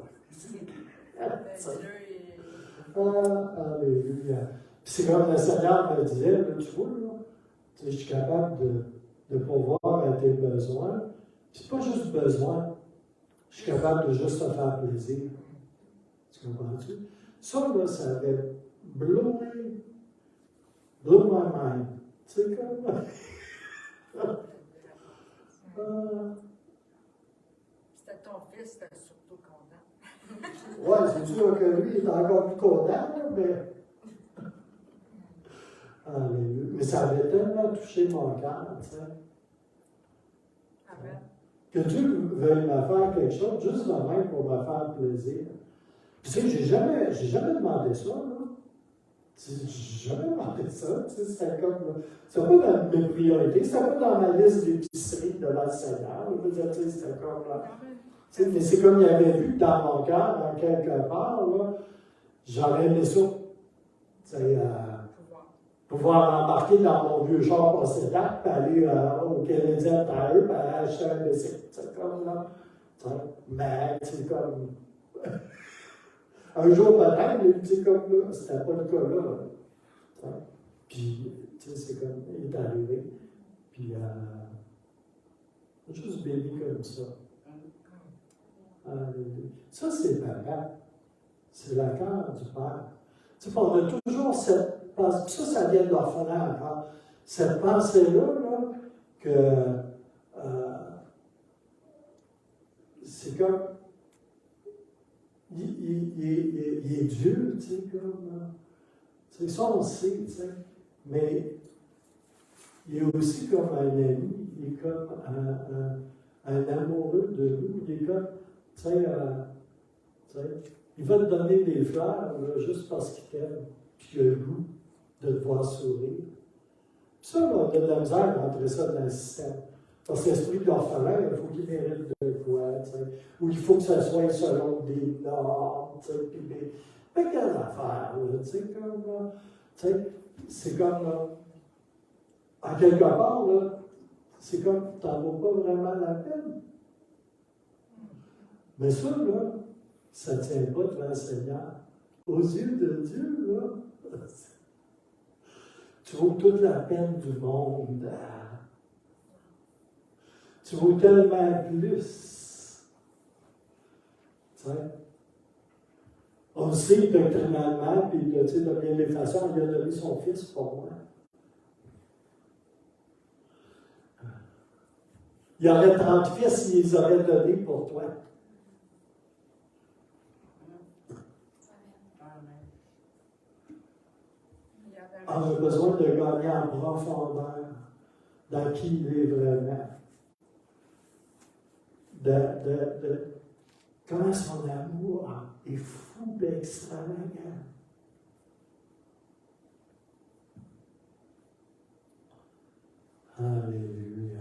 Alléluia. Puis c'est comme le Seigneur me disait, là, tu vois, là, tu sais, je suis capable de pourvoir à tes besoins. C'est pas juste besoin, je suis capable de juste te faire plaisir. Tu comprends-tu? Ça, là, ça avait blow my mind. Tu sais, comme. C'était ton fils, c'était surtout content. Ouais, c'est sûr que lui, il est encore plus content, là, mais. Alléluia. Mais ça avait tellement touché mon cœur, tu sais. Amen. Que Dieu veuille me faire quelque chose, juste de même pour me faire plaisir. Puis, tu sais, j'ai jamais demandé ça, là. J'ai jamais demandé ça, tu sais, c'était comme. C'était pas dans mes priorités, c'était pas dans ma liste d'épicerie devant le Seigneur. Je veux dire, tu sais, c'était comme. Là, tu sais, mais c'est comme il avait vu que dans mon cœur, dans quelque part, là, j'aurais aimé ça. Tu sais, pouvoir embarquer dans mon vieux char possédant, puis aller au Canadien Tire, puis aller acheter un bicycle. C'est comme là. Mais c'est comme. Un jour peut-être, mais c'est comme là, c'était pas le cas là. Puis, tu sais, c'est comme, il est arrivé. Puis, juste béni comme ça. Ça, c'est papa. C'est la cœur du Père. Tu sais, on a toujours cette pensée, ça vient de l'orphelin encore, cette pensée-là, là, que c'est comme, il est Dieu, tu sais, comme, tu sais, ça on le sait, tu sais, mais il est aussi comme un ami, il est comme un amoureux de nous, il est comme, tu sais, il va te donner des fleurs là, juste parce qu'il t'aime, puis qu'il a le goût de te voir sourire. Puis ça, là, on a de la misère à entrer ça dans le système. Parce que l'esprit de l'orphelin, il faut qu'il mérite de quoi, tu sais. Ou il faut que ça soit selon des normes, tu sais, puis mais quelle affaire, là, tu sais, comme là, tu sais, c'est comme là, en quelque part, là, c'est comme, t'en vaut pas vraiment la peine. Mais ça, là, ça ne tient pas devant le Seigneur. Aux yeux de Dieu, là, tu vaux toute la peine du monde. Tu vaux tellement plus. Tu sais? On le sait doctrinalement, puis tu sais, de bien des façons, il a donné son fils pour moi. Il y aurait 30 fils, il les aurait donnés pour toi. On a besoin de gagner en profondeur dans qui il est vraiment. Comment son amour est fou et extravagant. Alléluia.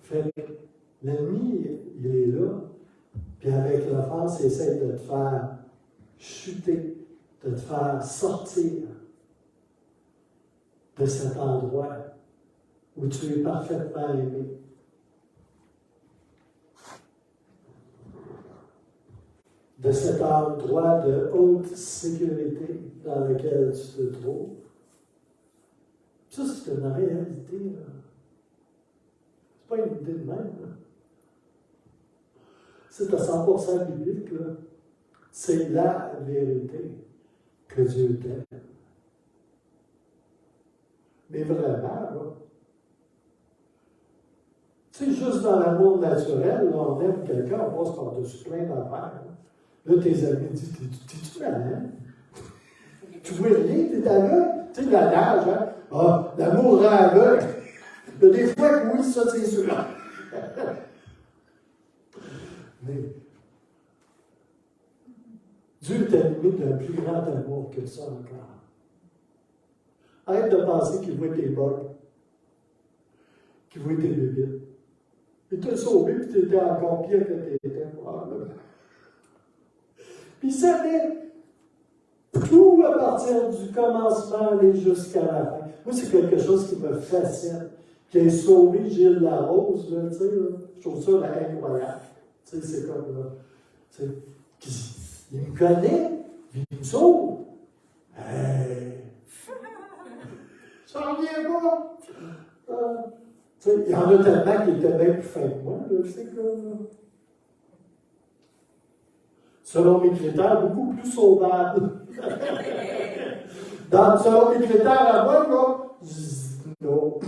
Fait que l'ennemi, il est là. Puis avec l'offense, il essaie de te faire chuter, de te faire sortir de cet endroit où tu es parfaitement aimé. de cet endroit de haute sécurité dans lequel tu te trouves. Ça, c'est une réalité. C'est pas une idée de même. Là. C'est à 100% biblique. Là. C'est la vérité que Dieu t'aime. Mais vraiment, là. Tu sais, juste dans l'amour naturel, là, on aime quelqu'un, on passe par-dessus plein d'affaires. Là, tes amis disent, t'es-tu malin? Tu vois rien, t'es aveugle? Tu sais, la nage, hein? Ah, l'amour rend aveugle. Il y a des fois que oui, ça, c'est sûr. Mais Dieu t'a aimé d'un plus grand amour que ça encore. Arrête de penser qu'il voit tes bugs, qu'il voit tes bébés. Il t'a sauvé, puis tu étais encore pire que tu étais. Puis il savait tout à partir du commencement aller jusqu'à la fin. Moi, c'est quelque chose qui me fascine. Qui a sauvé Gilles Larose, là, tu sais, là. Je trouve ça là, incroyable. Tu sais, c'est comme, là, tu sais, il me connaît, puis il me sauve. Hey! Ça en vient pas! Tu sais, il y en a tellement qui étaient bien plus fins que moi, là, c'est comme... Selon mes critères, beaucoup plus sauvables. Selon mes critères à moi, là, non.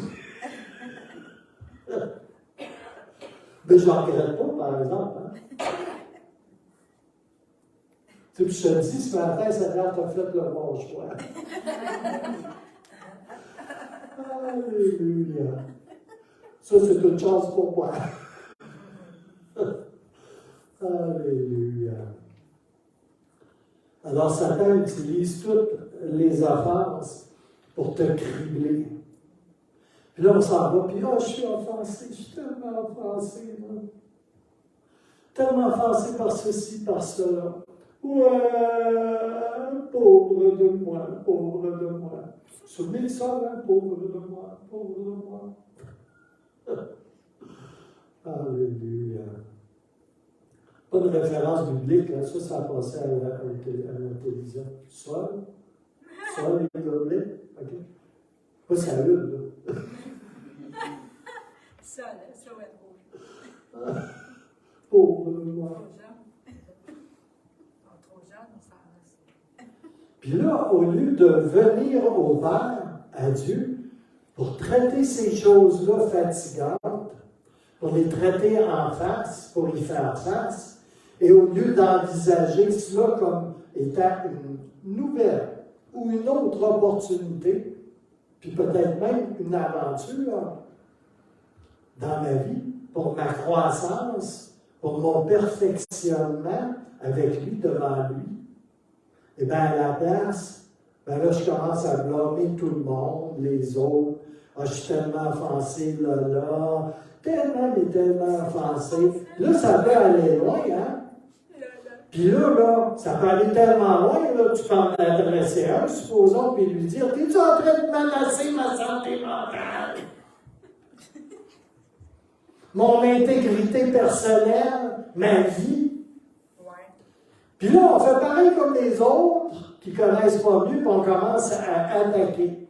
Mais je ne regrette pas, par exemple. Hein. Tu sais, puis je te dis, ce matin, Seigneur, tu as fait le bon choix. Alléluia. Ça, c'est une chance pour moi. Alléluia. Alors, Satan utilise toutes les offenses pour te cribler. Puis là, on s'en va, puis oh, je suis offensé, je suis tellement offensé, moi. Tellement offensé par ceci, par cela. Ouais, pauvre de moi, pauvre de moi. Souvenez de ça, hein? Pauvre de moi, pauvre de moi. Alléluia. Pas de référence biblique, hein? Ça a passé à la télévision. Sol, les gobelets, ok? Pas sérieux, là. Ça va être beau. Pauvre de moi. Trop jeune, ça reste. Puis là, au lieu de venir au Père, à Dieu, pour traiter ces choses-là fatigantes, pour les traiter en face, pour y faire face, et au lieu d'envisager cela comme étant une nouvelle ou une autre opportunité, puis peut-être même une aventure dans ma vie, pour ma croissance, pour mon perfectionnement avec lui, devant lui, et bien à la place, ben là, je commence à blâmer tout le monde, les autres. Ah, je suis tellement offensé là, tellement, mais tellement offensé. Là, ça peut aller loin, hein? Puis là, ça peut aller tellement loin, là, tu peux en adresser un, supposons, puis lui dire, t'es-tu en train de menacer ma santé mentale? Mon intégrité personnelle, ma vie. Ouais. Puis là, on fait pareil comme les autres qui ne connaissent pas mieux, puis on commence à attaquer.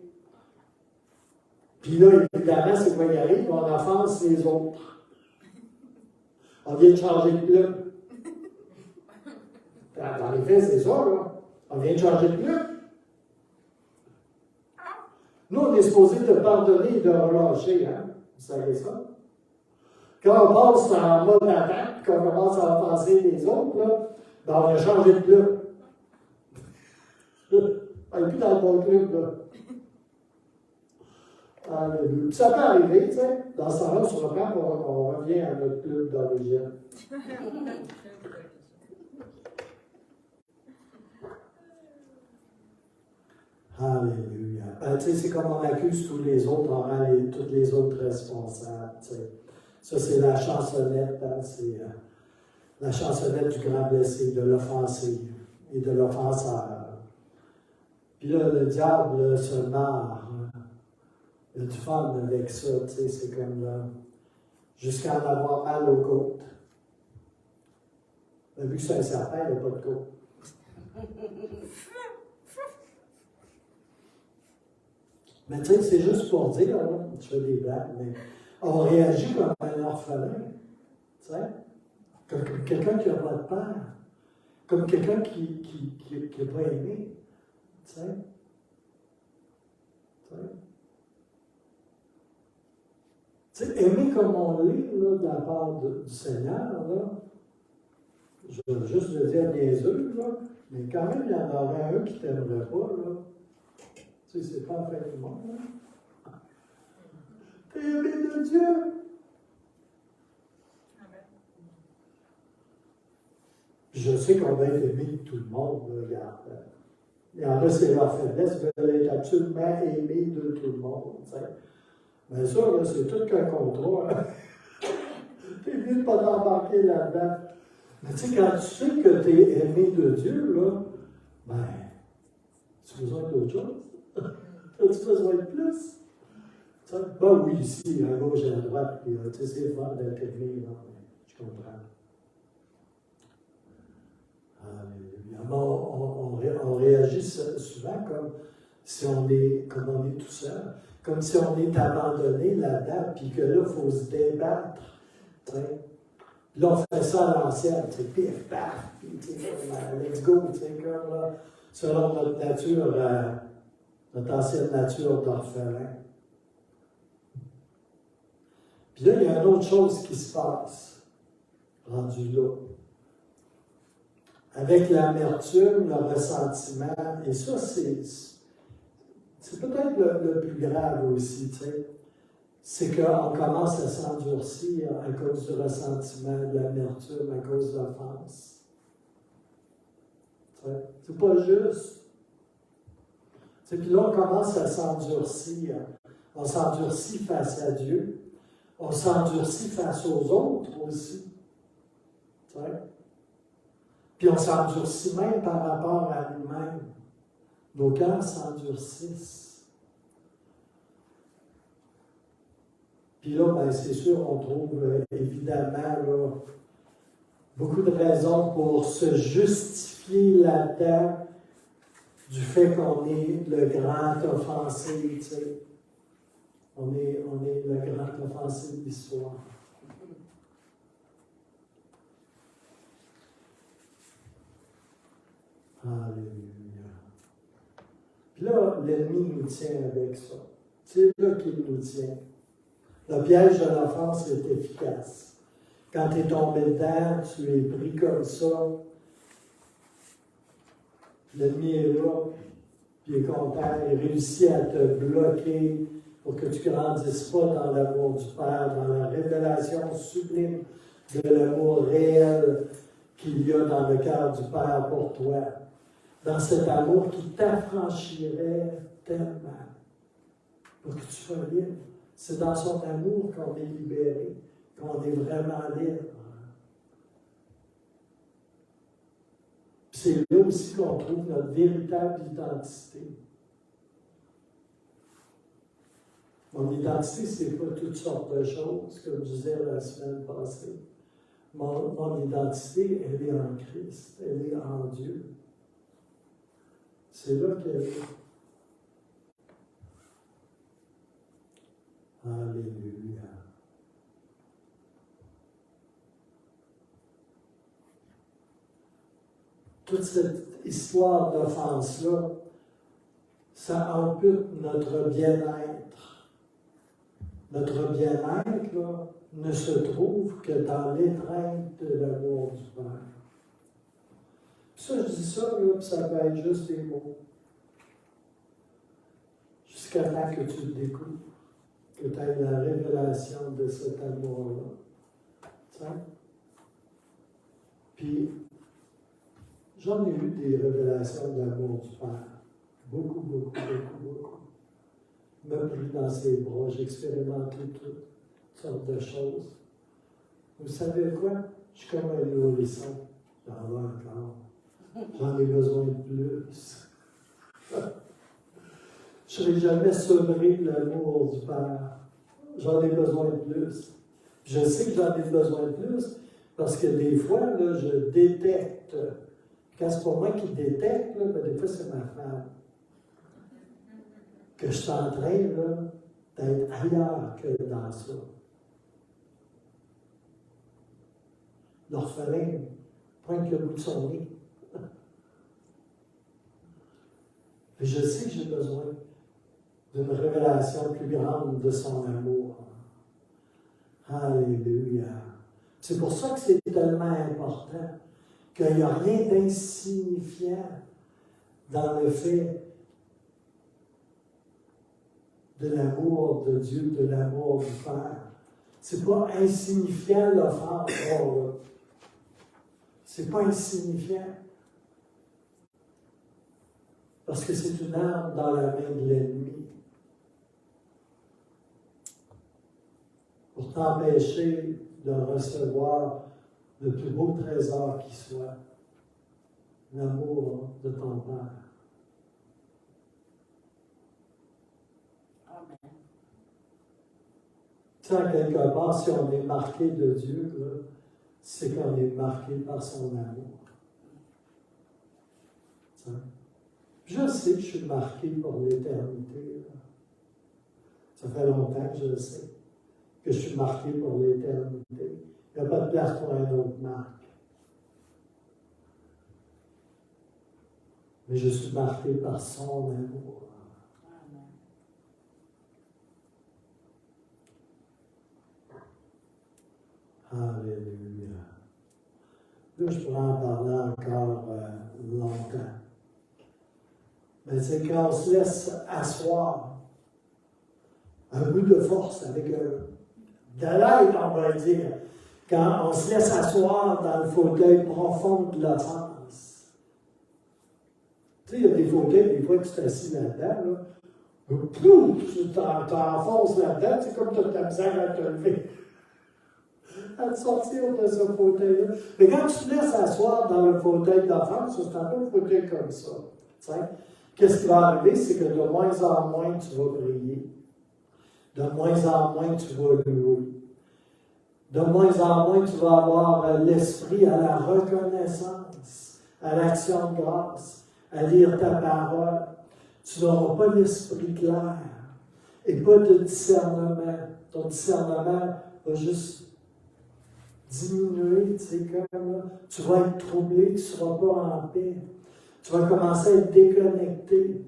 Puis là, évidemment, c'est quoi qui arrive? On offense les autres. On vient de changer de club. Dans les faits, c'est ça, là. On vient de changer de club. Nous, on est supposé te pardonner et de relâcher, hein? Vous savez ça? Quand on passe en mode attaque, quand on commence à offenser les autres, là, ben on a changé de club. On n'est plus dans le bon club, là. Alléluia. Ça peut arriver, tu sais. Dans ce temps-là, sur le camp, on revient à notre club d'origine. Alléluia. Ben, tu sais, c'est comme on accuse tous les autres, on rend tous les autres responsables, tu sais. Ça, c'est la chansonnette, hein, c'est la chansonnette du grand blessé, de l'offensé et de l'offenseur. Puis là, le diable se marre. Hein. Il y a du fun avec ça, tu sais, c'est comme là, jusqu'à en avoir mal aux côtes. Vu que c'est un serpent, il n'y a pas de côte. Mais tu sais, c'est juste pour dire, là, tu fais des blagues, mais on réagit comme un orphelin. Tu sais? Comme quelqu'un qui n'a pas de père. Comme quelqu'un qui n'a pas aimé. Tu sais? Tu sais, aimer comme on l'est, là, de la part du Seigneur, là, je vais juste le dire niaiseux, là, mais quand même, il y en aurait un qui ne t'aimerait pas, là. Tu sais, c'est pas en fait du monde, là. T'es aimé de Dieu. Amen. Je sais qu'on va être aimé de tout le monde, là, regarde. Il y en a, c'est leur faiblesse, ils veulent être absolument aimés de tout le monde, tu sais. Mais ça, là, c'est tout qu'un contrat. Hein? T'es mieux de ne pas t'embarquer là-dedans. Mais tu sais, quand tu sais que tu es aimé de Dieu, là, ben, tu as besoin d'autre chose. As-tu besoin de plus? Ben oui, ici, à gauche et à droite, puis tu sais, c'est fun d'être aimé, là, mais je comprends. Alléluia. On réagit souvent comme si on est tout seul, comme si on est abandonné là-dedans, puis que là, il faut se débattre. T'sais. Puis là, on fait ça à l'ancienne, pif, paf, puis let's go, comme là, selon notre nature, notre ancienne nature d'orphelin. Puis là, il y a une autre chose qui se passe, rendu là. Avec l'amertume, le ressentiment, et ça, c'est peut-être le plus grave aussi, tu sais. C'est qu'on commence à s'endurcir à cause du ressentiment, de l'amertume, à cause de l'offense. C'est pas juste. Puis là, on commence à s'endurcir. On s'endurcit face à Dieu. On s'endurcit face aux autres aussi. T'sais? Puis on s'endurcit même par rapport à nous-mêmes. Nos cœurs s'endurcissent. Puis là, ben, c'est sûr, on trouve évidemment là, beaucoup de raisons pour se justifier là-dedans du fait qu'on est le grand offensé, tu sais. On est le grand offensé de l'histoire. Alléluia. Puis là, l'ennemi nous tient avec ça. C'est là qu'il nous tient. Le piège de l'offense est efficace. Quand tu es tombé dedans, tu es pris comme ça. L'ennemi est là, puis il est content, il réussit à te bloquer pour que tu ne grandisses pas dans l'amour du Père, dans la révélation sublime de l'amour réel qu'il y a dans le cœur du Père pour toi. Dans cet amour qui t'affranchirait tellement pour que tu sois libre. C'est dans son amour qu'on est libéré, qu'on est vraiment libre. Puis c'est là aussi qu'on trouve notre véritable identité. Mon identité, ce n'est pas toutes sortes de choses, comme je disais la semaine passée. Mon identité, elle est en Christ, elle est en Dieu. C'est là qu'elle est. Alléluia. Toute cette histoire d'offense-là, ça ampute notre bien-être. Notre bien-être, là, ne se trouve que dans l'étreinte de l'amour du Père. Puis ça, je dis ça, là, puis ça peut être juste des mots. Jusqu'à temps que tu le découvres. Que tu aies la révélation de cet amour-là. Tu sais? Puis, j'en ai eu des révélations de l'amour du Père. Beaucoup, beaucoup, beaucoup, beaucoup. Me pris dans ses bras, j'ai expérimenté toutes sortes de choses. Vous savez quoi? Je suis comme un nourrisson. J'en veux encore. J'en ai besoin de plus. Je ne serai jamais sevré de l'amour du Père. J'en ai besoin de plus. Je sais que j'en ai besoin de plus Parce que des fois, là, je détecte. Quand c'est pas moi qui détecte, là, ben, des fois, c'est ma femme. Que je suis en train là, d'être ailleurs que dans ça. L'orphelin pointe le bout de son nez. Et je sais que j'ai besoin d'une révélation plus grande de son amour. Alléluia. C'est pour ça que c'est tellement important qu'il n'y a rien d'insignifiant dans le fait de l'amour de Dieu, de l'amour du Père. C'est pas insignifiant l'offrande. Oh, c'est pas insignifiant. Parce que c'est une arme dans la main de l'ennemi. Pour t'empêcher de recevoir le plus beau trésor qui soit, l'amour de ton Père. Amen. Tu sais, quelque part, si on est marqué de Dieu, là, c'est qu'on est marqué par son amour. Tu sais? Je sais que je suis marqué pour l'éternité. Là. Ça fait longtemps que je le sais, que je suis marqué pour l'éternité. Il n'y a pas de place pour un autre marque. Mais je suis marqué par son amour. Alléluia. Là, je pourrais en parler encore longtemps. Mais c'est quand on se laisse asseoir, un bout de force avec de l'aide, on va dire, quand on se laisse asseoir dans le fauteuil profond de l'offense. Tu sais, il y a des fauteuils, des fois, tu t'assis là-dedans, là, plouf, tu t'enfonces là-dedans, c'est comme tu as de la misère à te lever. À te sortir de ce fauteuil-là. Mais quand tu te laisses asseoir dans le fauteuil d'offense, c'est un peu un fauteuil comme ça. Qu'est-ce qui va arriver? C'est que de moins en moins, tu vas prier. De moins en moins, tu vas louer. De moins en moins, tu vas avoir l'esprit à la reconnaissance, à l'action de grâce, à lire ta parole. Tu n'auras pas l'esprit clair et pas de discernement. Ton discernement va juste diminuer, tu sais, comme là. Tu vas être troublé, tu ne seras pas en paix. Tu vas commencer à être déconnecté.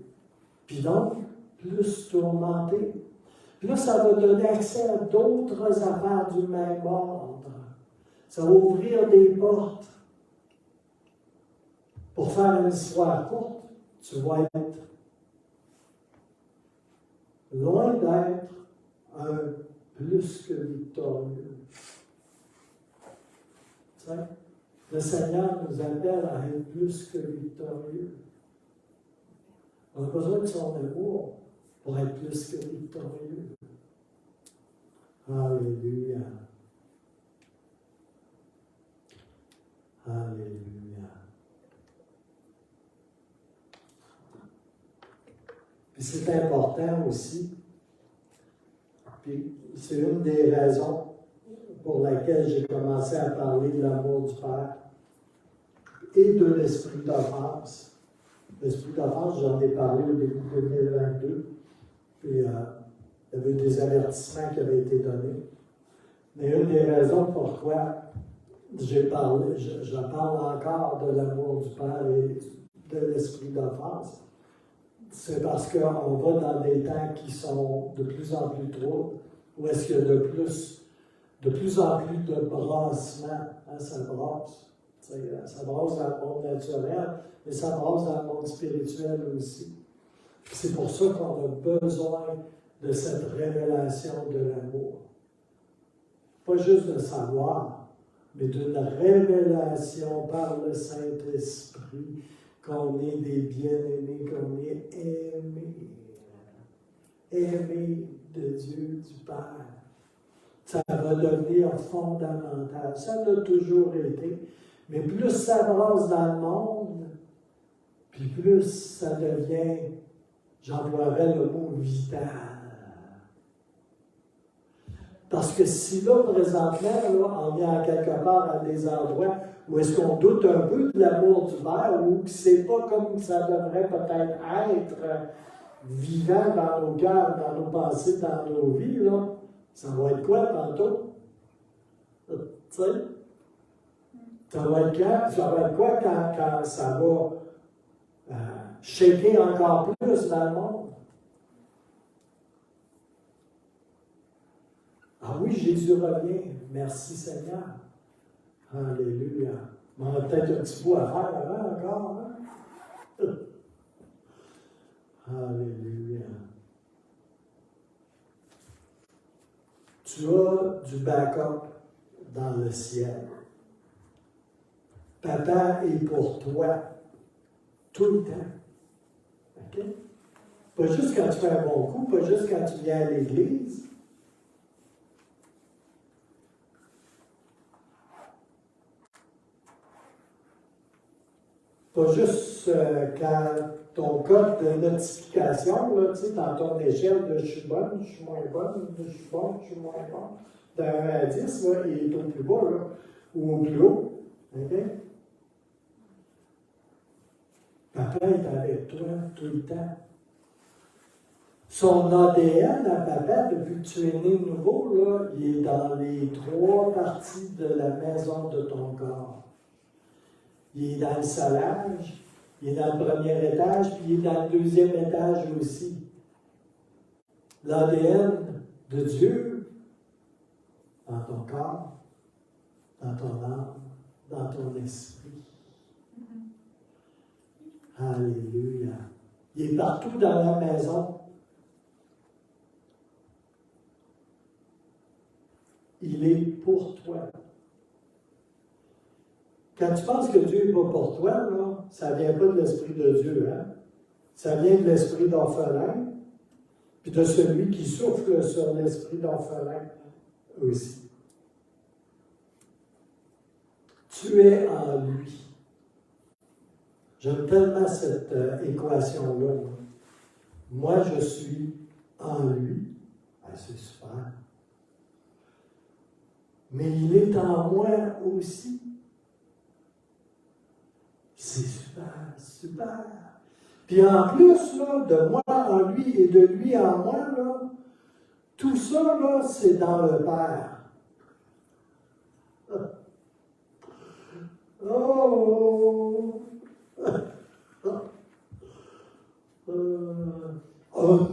Puis donc, plus tourmenté. Puis là, ça va donner accès à d'autres affaires du même ordre. Ça va ouvrir des portes. Pour faire une histoire courte, tu vas être loin d'être un plus que victorieux. Tu sais, le Seigneur nous appelle à être plus que victorieux. On a besoin de son amour pour être plus que victorieux. Alléluia. Alléluia. Puis c'est important aussi, puis c'est une des raisons pour laquelle j'ai commencé à parler de l'amour du Père et de l'esprit d'offense. L'esprit d'offense, j'en ai parlé au début 2022, puis il y avait des avertissements qui avaient été donnés. Mais une des raisons pourquoi je parle encore de l'amour du Père et de l'esprit d'offense, c'est parce qu'on va dans des temps qui sont de plus en plus troubles, où est-ce qu'il y a de plus en plus de brassement, hein, ça brasse. Ça brasse dans le monde naturel, mais ça brasse dans le monde spirituel aussi. C'est pour ça qu'on a besoin de cette révélation de l'amour. Pas juste de savoir, mais d'une révélation par le Saint-Esprit qu'on est des bien-aimés, qu'on est aimés. Aimés de Dieu, du Père. Ça va devenir fondamental. Ça l'a toujours été. Mais plus ça brasse dans le monde, puis plus ça devient, j'emploierais le mot vital. Parce que si là, présentement, là, on est en quelque part à des endroits où est-ce qu'on doute un peu de l'amour du Père ou que c'est pas comme ça devrait peut-être être vivant dans nos cœurs, dans nos pensées, dans nos vies, là, ça va être quoi tantôt? Tu sais? Ça va être quoi quand ça va shaker encore plus dans le monde? Ah oui, Jésus revient. Merci Seigneur. Alléluia. On a peut-être un petit bout à faire avant encore. Hein? Alléluia. Tu as du backup dans le ciel. Papa est pour toi tout le temps. OK? Pas juste quand tu fais un bon coup, pas juste quand tu viens à l'église. Pas juste quand ton code de notification, là, tu sais, dans ton échelle de je suis bonne, je suis moins bonne, je suis bon, je suis moins bon, de 1 à 10, là, il est au plus bas là, ou au plus haut. OK? Papa est avec toi tout le temps. Son ADN à papa, depuis que tu es né nouveau, là, il est dans les 3 parties de la maison de ton corps. Il est dans le solage, il est dans le premier étage, puis il est dans le 2e étage aussi. L'ADN de Dieu dans ton corps, dans ton âme, dans ton esprit. Alléluia. Il est partout dans la maison. Il est pour toi. Quand tu penses que Dieu n'est pas pour toi, là, ça ne vient pas de l'Esprit de Dieu. Hein? Ça vient de l'Esprit d'orphelin, puis de celui qui souffle sur l'Esprit d'orphelin aussi. Tu es en lui. J'aime tellement cette équation-là. Moi, je suis en lui. Ah, c'est super. Mais il est en moi aussi. C'est super, super. Puis en plus, là, de moi en lui et de lui en moi, là, tout ça, là, c'est dans le Père. Oh!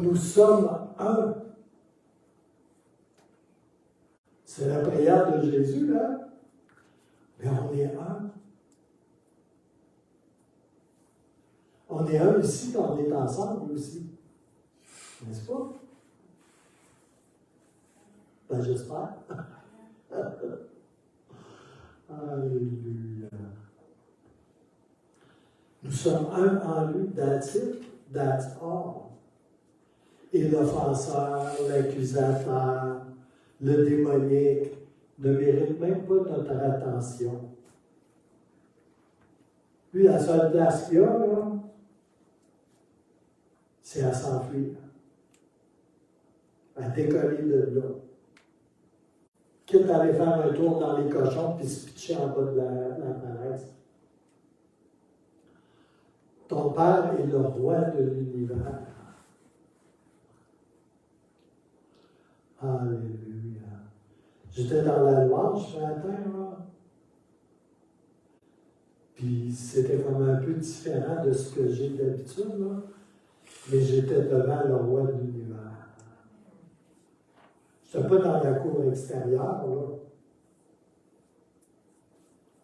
Nous sommes un. C'est la prière de Jésus, là. Mais on est un. On est un ici, on est ensemble aussi. N'est-ce pas? Ben, j'espère. Alléluia. Nous sommes un en lui, that's it, that's all. Et l'offenseur, l'accusateur, le démoniaque ne mérite même pas notre attention. Lui, la seule place qu'il a, là, c'est à s'enfuir, à décoller de là. Quitte à aller faire un tour dans les cochons puis se pitcher en bas de la falaise. Ton Père est le roi de l'univers. Alléluia. J'étais dans la louange ce matin, là. Puis c'était comme un peu différent de ce que j'ai d'habitude, là. Mais j'étais devant le roi de l'univers. Je n'étais pas dans la cour extérieure, là.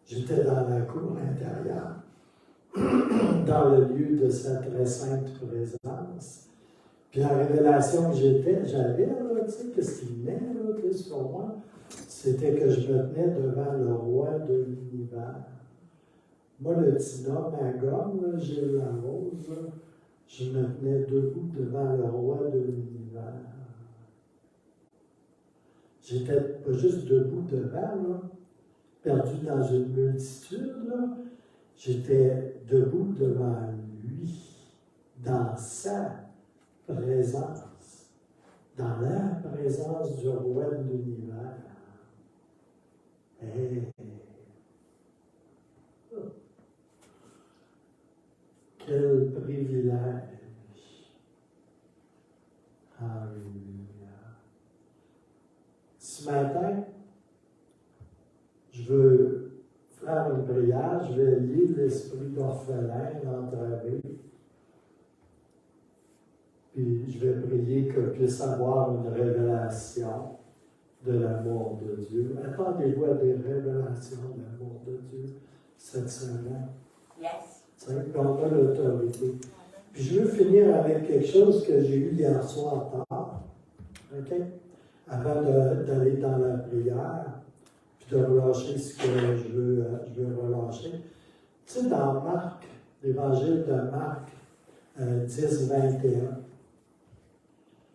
J'étais dans la cour intérieure, dans le lieu de sa très sainte présence. Puis la révélation que j'avais, là, tu sais, qu'est-ce qui venait, là, tu sais, sur moi, c'était que je me tenais devant le roi de l'univers. Moi, le petit homme à gomme, là, Gilles Larose, là, je me tenais debout devant le roi de l'univers. J'étais pas juste debout devant, là, perdu dans une multitude, là. J'étais debout devant lui, dans sa présence, dans la présence du roi de l'univers. Hey. Quel privilège! Alléluia. Ce matin, je veux faire une prière, je vais lier l'esprit d'orphelin, entravé, puis je vais prier que puisse avoir une révélation de l'amour de Dieu. Attendez-vous à des révélations de l'amour de Dieu cette semaine. Yes. Puis on a l'autorité. Puis je veux finir avec quelque chose que j'ai eu hier soir tard, OK? Avant d'aller dans la prière, puis de relâcher ce que je veux relâcher. Tu sais, dans Marc, l'évangile de Marc 10, 21,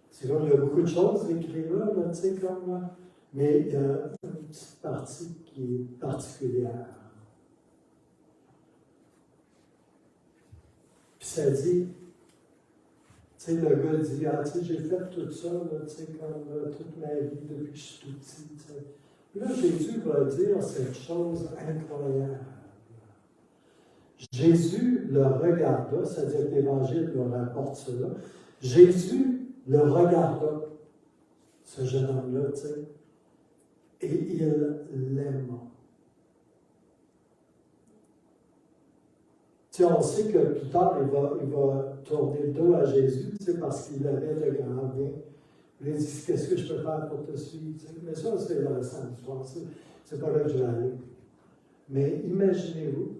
c'est comme il y a beaucoup de choses écrites là, tu sais, comme là, mais il y a une petite partie qui est particulière. Puis ça dit, tu sais, le gars dit, ah, tu sais, j'ai fait tout ça, là, tu sais, comme toute ma vie depuis que je suis tout petit, tu sais. Puis là, Jésus va dire cette chose incroyable. Jésus le regarda, c'est-à-dire que l'Évangile nous rapporte cela. Jésus le regarda, ce jeune homme-là, tu sais, et il l'aima. Tu sais, on sait que plus tard, il va tourner le dos à Jésus, tu sais, parce qu'il avait de grands biens. Il dit, qu'est-ce que je peux faire pour te suivre? Tu sais. Mais ça, c'est dans le sens du soir. C'est pas là que je vais aller. Mais imaginez-vous,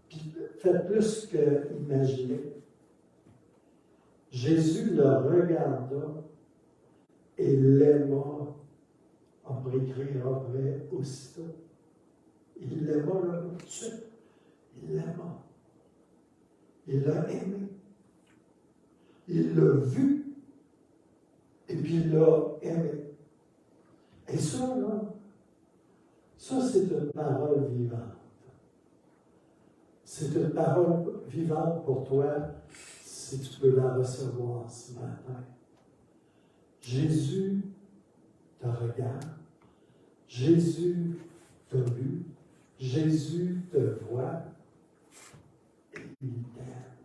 puis faites plus que imaginer. Jésus le regarda et l'aima. On pourrait écrire après aussitôt. Il l'aima là, tout de suite. Il l'aima. Il l'a aimé. Il l'a vu. Et puis il l'a aimé. Et ça, là, ça, c'est une parole vivante. C'est une parole vivante pour toi, si tu peux la recevoir ce matin. Jésus te regarde. Jésus te vu. Jésus te voit. Et il t'aime.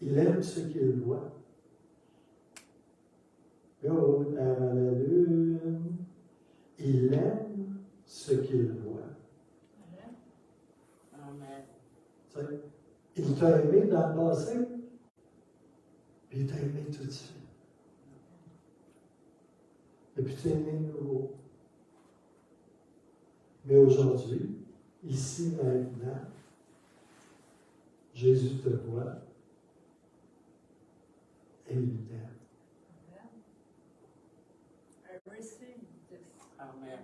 Il aime ce qu'il voit. Il aime ce qu'il voit. Amen. Il t'a aimé dans le passé, puis il t'a aimé tout de suite. Et puis tu es aimé de nouveau. Mais aujourd'hui, ici, maintenant, Jésus te voit et il t'aime. I receive this Amen.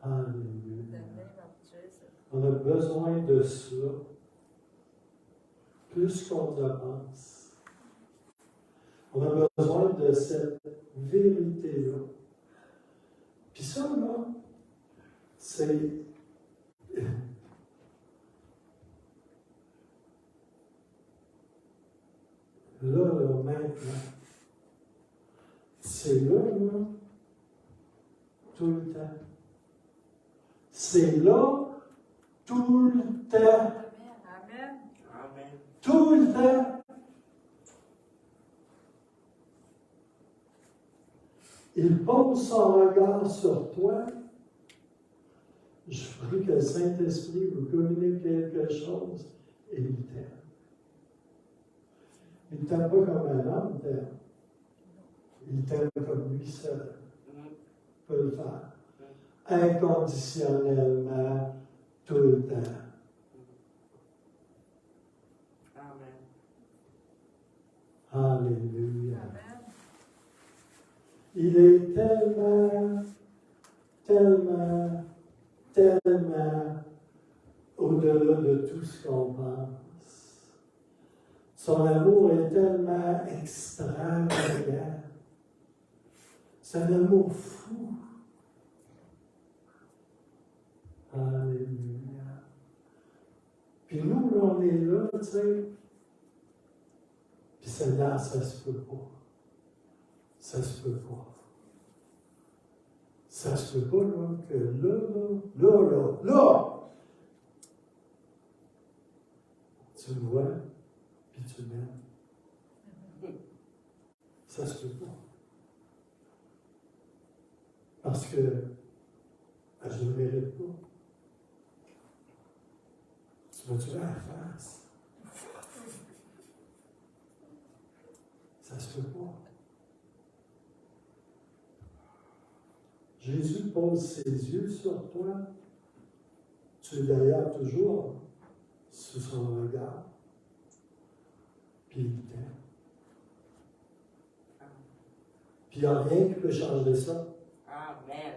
in the Alléluia. name of Jesus. On a besoin de cela, plus qu'on ne pense. On a besoin de cette vérité-là. Puis ça, là, c'est... Là, maintenant, c'est là, tout le temps. C'est là, tout le temps. Amen. Amen. Tout le temps. Il pose son regard sur toi. Je prie que le Saint-Esprit vous communique quelque chose et il t'aime. Il ne t'aime pas comme un homme t'aime. Il t'aime comme lui seul peut le faire. Inconditionnellement, tout le temps. Amen. Alléluia. Amen. Il est tellement, tellement, tellement au-delà de tout ce qu'on pense. Son amour est tellement extravagant. C'est un amour fou. Alléluia. Puis nous, on est là, tu sais. Puis Seigneur, ça se peut pas. Ça se peut pas. Ça se peut pas, là, que là, tu me vois, puis tu m'aimes. Ça se peut pas. Parce que je ne le mérite pas. Tu m'as tué à la face. Ça se peut pas. Jésus pose ses yeux sur toi. Tu es d'ailleurs toujours sous son regard. Puis il t'aime. Puis il n'y a rien qui peut changer ça. Amen.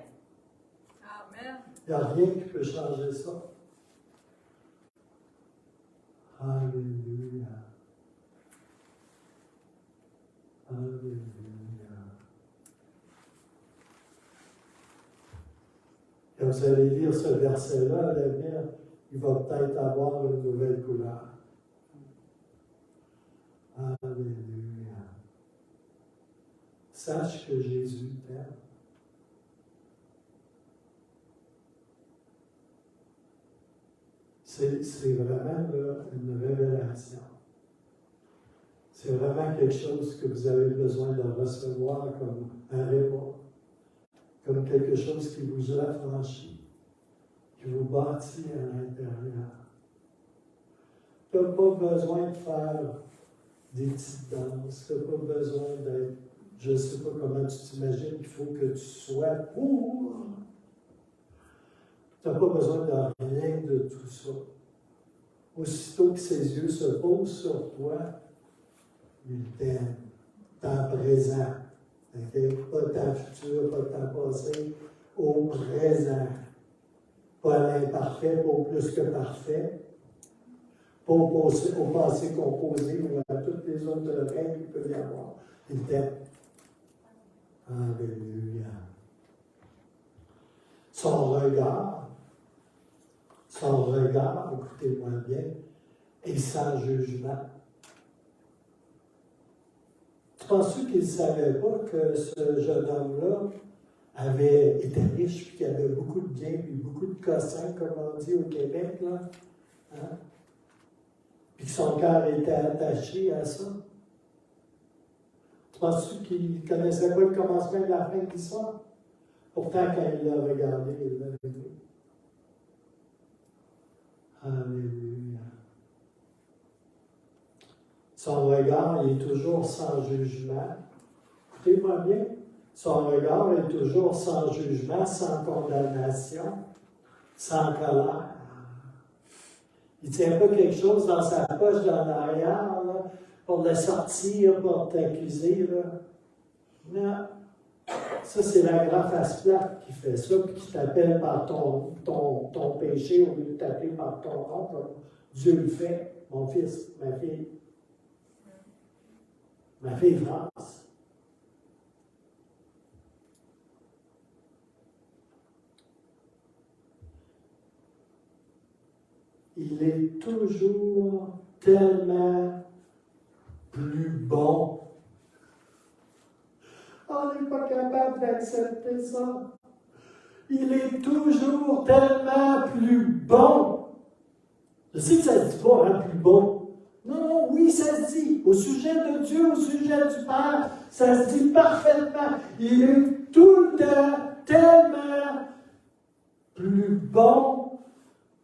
Amen. Il n'y a rien qui peut changer ça. Alléluia. Alléluia. Quand vous allez lire ce verset-là, à l'avenir, il va peut-être avoir une nouvelle couleur. Alléluia. Sache que Jésus t'aime. C'est vraiment là, une révélation. C'est vraiment quelque chose que vous avez besoin de recevoir comme un réponse, comme quelque chose qui vous affranchit, qui vous bâtit à l'intérieur. Tu n'as pas besoin de faire des petites danses, tu n'as pas besoin d'être, je ne sais pas comment tu t'imagines qu'il faut que tu sois pour. Tu n'as pas besoin de rien de tout ça. Aussitôt que ses yeux se posent sur toi, il t'aime. Temps présent. Okay? Pas temps futur, pas temps passé, au présent. Pas à l'imparfait, pas au plus que parfait. Pas au passé composé ou à toutes les autres règles qu'il peut y avoir. Il t'aime. Alléluia. Son regard, écoutez-moi bien, est sans jugement. Tu penses-tu qu'il ne savait pas que ce jeune homme-là était riche, puis qu'il avait beaucoup de biens, puis beaucoup de cossins, comme on dit au Québec, là? Hein? Puis que son cœur était attaché à ça? Tu penses-tu qu'il ne connaissait pas le commencement et la fin de l'histoire? Pourtant, quand il l'a regardé, il l'a aimé. Alléluia. Son regard est toujours sans jugement. Écoutez-moi bien. Son regard est toujours sans jugement, sans condamnation, sans colère. Il ne tient pas quelque chose dans sa poche d'en arrière là, pour le sortir, pour t'accuser. Là. Non. Ça, c'est la grande face plate qui fait ça, puis qui t'appelle par ton péché au lieu de t'appeler par ton nom. Comme Dieu le fait, mon fils, ma fille. Ma fille France. Il est toujours tellement plus bon. On n'est pas capable d'accepter ça. Il est toujours tellement plus bon. Je sais que ça ne se dit pas, hein, plus bon. Non, oui, ça se dit. Au sujet de Dieu, au sujet du Père, ça se dit parfaitement. Il est tout le temps tellement plus bon,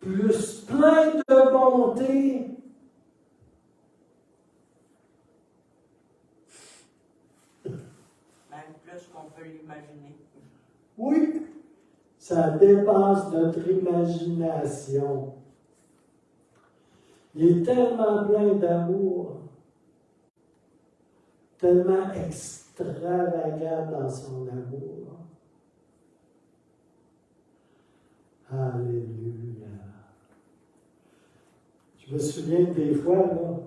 plus plein de bonté. Même plus qu'on peut l'imaginer. Oui, ça dépasse notre imagination. Il est tellement plein d'amour, tellement extravagant dans son amour. Alléluia. Je me souviens que des fois, là,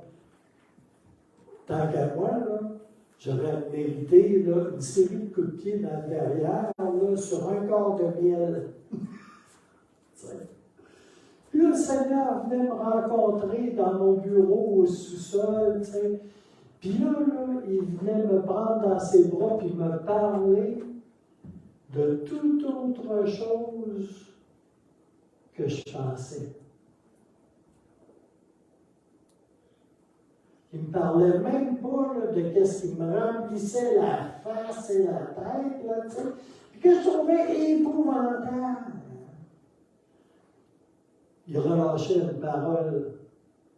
tant qu'à moi, là, j'aurais mérité là, une série de coups de pied dans le derrière là, sur un corps de miel. Puis le Seigneur venait me rencontrer dans mon bureau au sous-sol, Puis là, il venait me prendre dans ses bras puis me parler de toute autre chose que je pensais. Il ne me parlait même pas là, de ce qui me remplissait la face et la tête, là, tu sais, puis que je trouvais épouvantable. Il relâchait une parole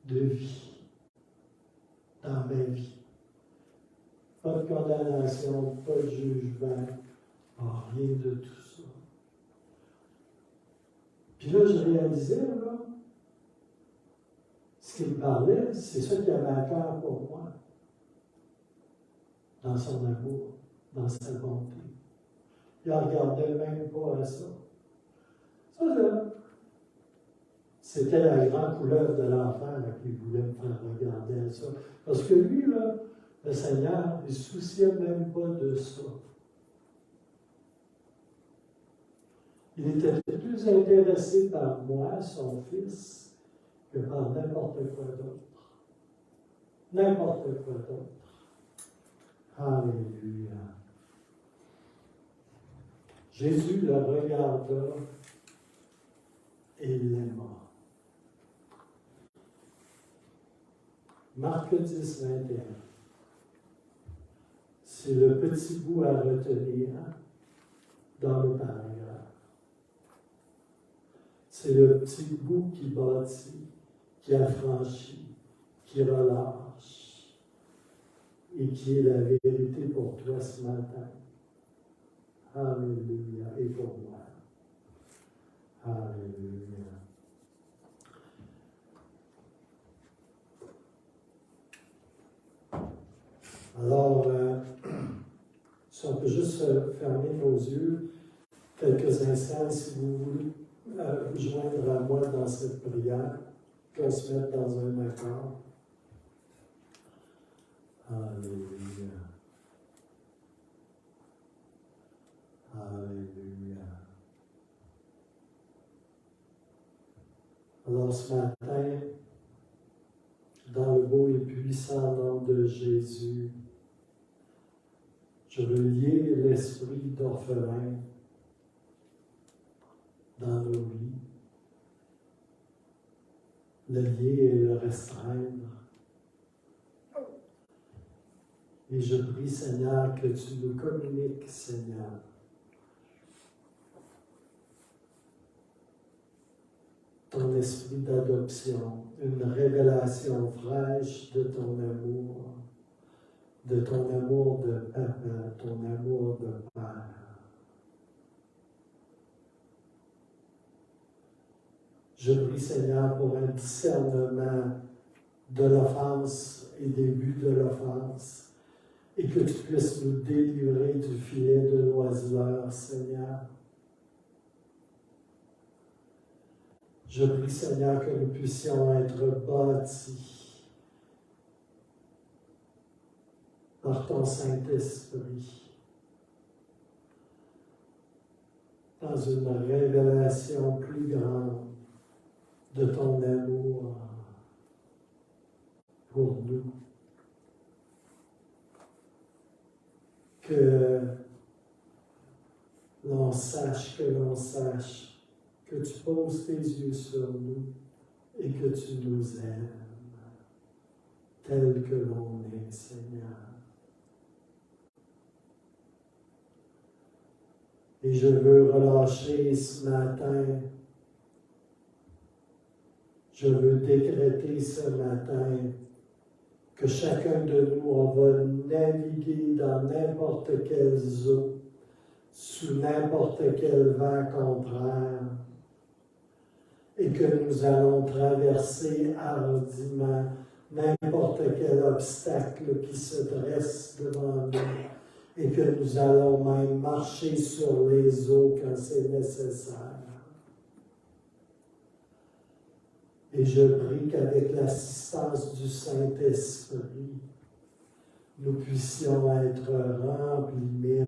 de vie dans ma vie. Pas de condamnation, pas de jugement, rien de tout ça. Puis là, je réalisais, là, ce qu'il me parlait, c'est ça qu'il avait à cœur pour moi, dans son amour, dans sa bonté. Il ne regardait même pas à ça. Ça, là, c'était la grande couleur de l'enfer qui voulait me faire regarder à ça. Parce que lui, là, le Seigneur, il ne se souciait même pas de ça. Il était plus intéressé par moi, son fils, que par n'importe quoi d'autre. N'importe quoi d'autre. Alléluia. Jésus le regarda et l'aima. Marc 10, 21. C'est le petit bout à retenir dans le paragraphe. C'est le petit bout qui bâtit, qui affranchit, qui relâche et qui est la vérité pour toi ce matin. Alléluia. Et pour moi. Alléluia. Alors, si on peut juste fermer nos yeux quelques instants, si vous voulez vous joindre à moi dans cette prière, qu'on se mette dans un accord. Alléluia. Alléluia. Alors ce matin, dans le beau et puissant nom de Jésus, je veux lier l'esprit d'orphelin dans nos vies, le lier et le restreindre. Et je prie, Seigneur, que tu nous communiques, Seigneur, ton esprit d'adoption, une révélation fraîche de ton amour de papa, ton amour de père. Je prie, Seigneur, pour un discernement de l'offense et des buts de l'offense, et que tu puisses nous délivrer du filet de l'oiseleur, Seigneur. Je prie, Seigneur, que nous puissions être bâtis par ton Saint-Esprit dans une révélation plus grande de ton amour pour nous. Que l'on sache que tu poses tes yeux sur nous et que tu nous aimes tels que l'on est, Seigneur. Et je veux relâcher ce matin, je veux décréter ce matin que chacun de nous, on va naviguer dans n'importe quelle eau, sous n'importe quel vent contraire, et que nous allons traverser hardiment n'importe quel obstacle qui se dresse devant nous, et que nous allons même marcher sur les eaux quand c'est nécessaire. Et je prie qu'avec l'assistance du Saint-Esprit, nous puissions être remplis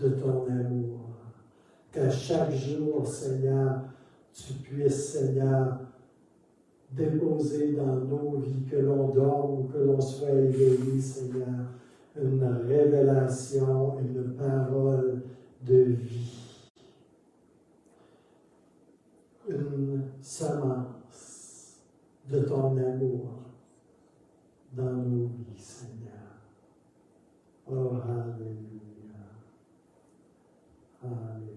de ton amour. Qu'à chaque jour, Seigneur, tu puisses, Seigneur, déposer dans nos vies, que l'on dorme ou que l'on soit éveillé, Seigneur, une révélation, une parole de vie, une semence de ton amour dans nos vies, Seigneur. Oh, alléluia. Alléluia.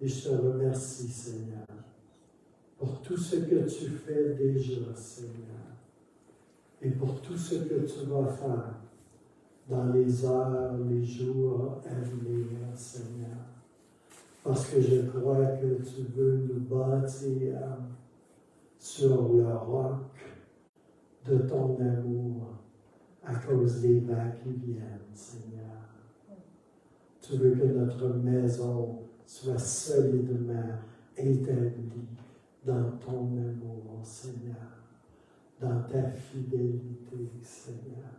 Et je te remercie, Seigneur, pour tout ce que tu fais déjà, Seigneur, et pour tout ce que tu vas faire dans les heures, les jours à venir, Seigneur. Parce que je crois que tu veux nous bâtir sur le roc de ton amour à cause des vagues qui viennent, Seigneur. Tu veux que notre maison soit solidement établie dans ton amour, Seigneur, dans ta fidélité, Seigneur,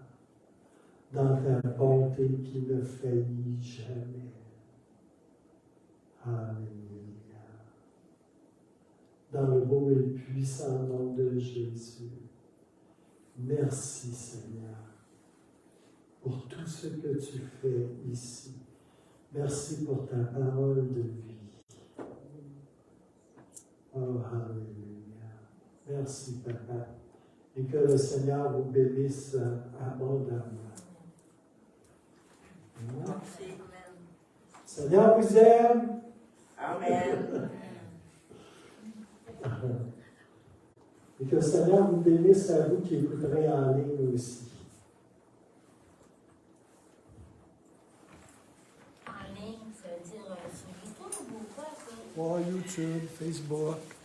dans ta bonté qui ne faillit jamais. Alléluia. Dans le beau et puissant nom de Jésus, merci, Seigneur, pour tout ce que tu fais ici. Merci pour ta parole de vie. Oh, alléluia. Merci, Papa. Et que le Seigneur vous bénisse abondamment. Merci. Seigneur vous aime. Amen. Et que le Seigneur vous bénisse à vous qui écouterez en ligne aussi. En ligne, ça veut dire sur YouTube ou quoi, ça? YouTube, Facebook.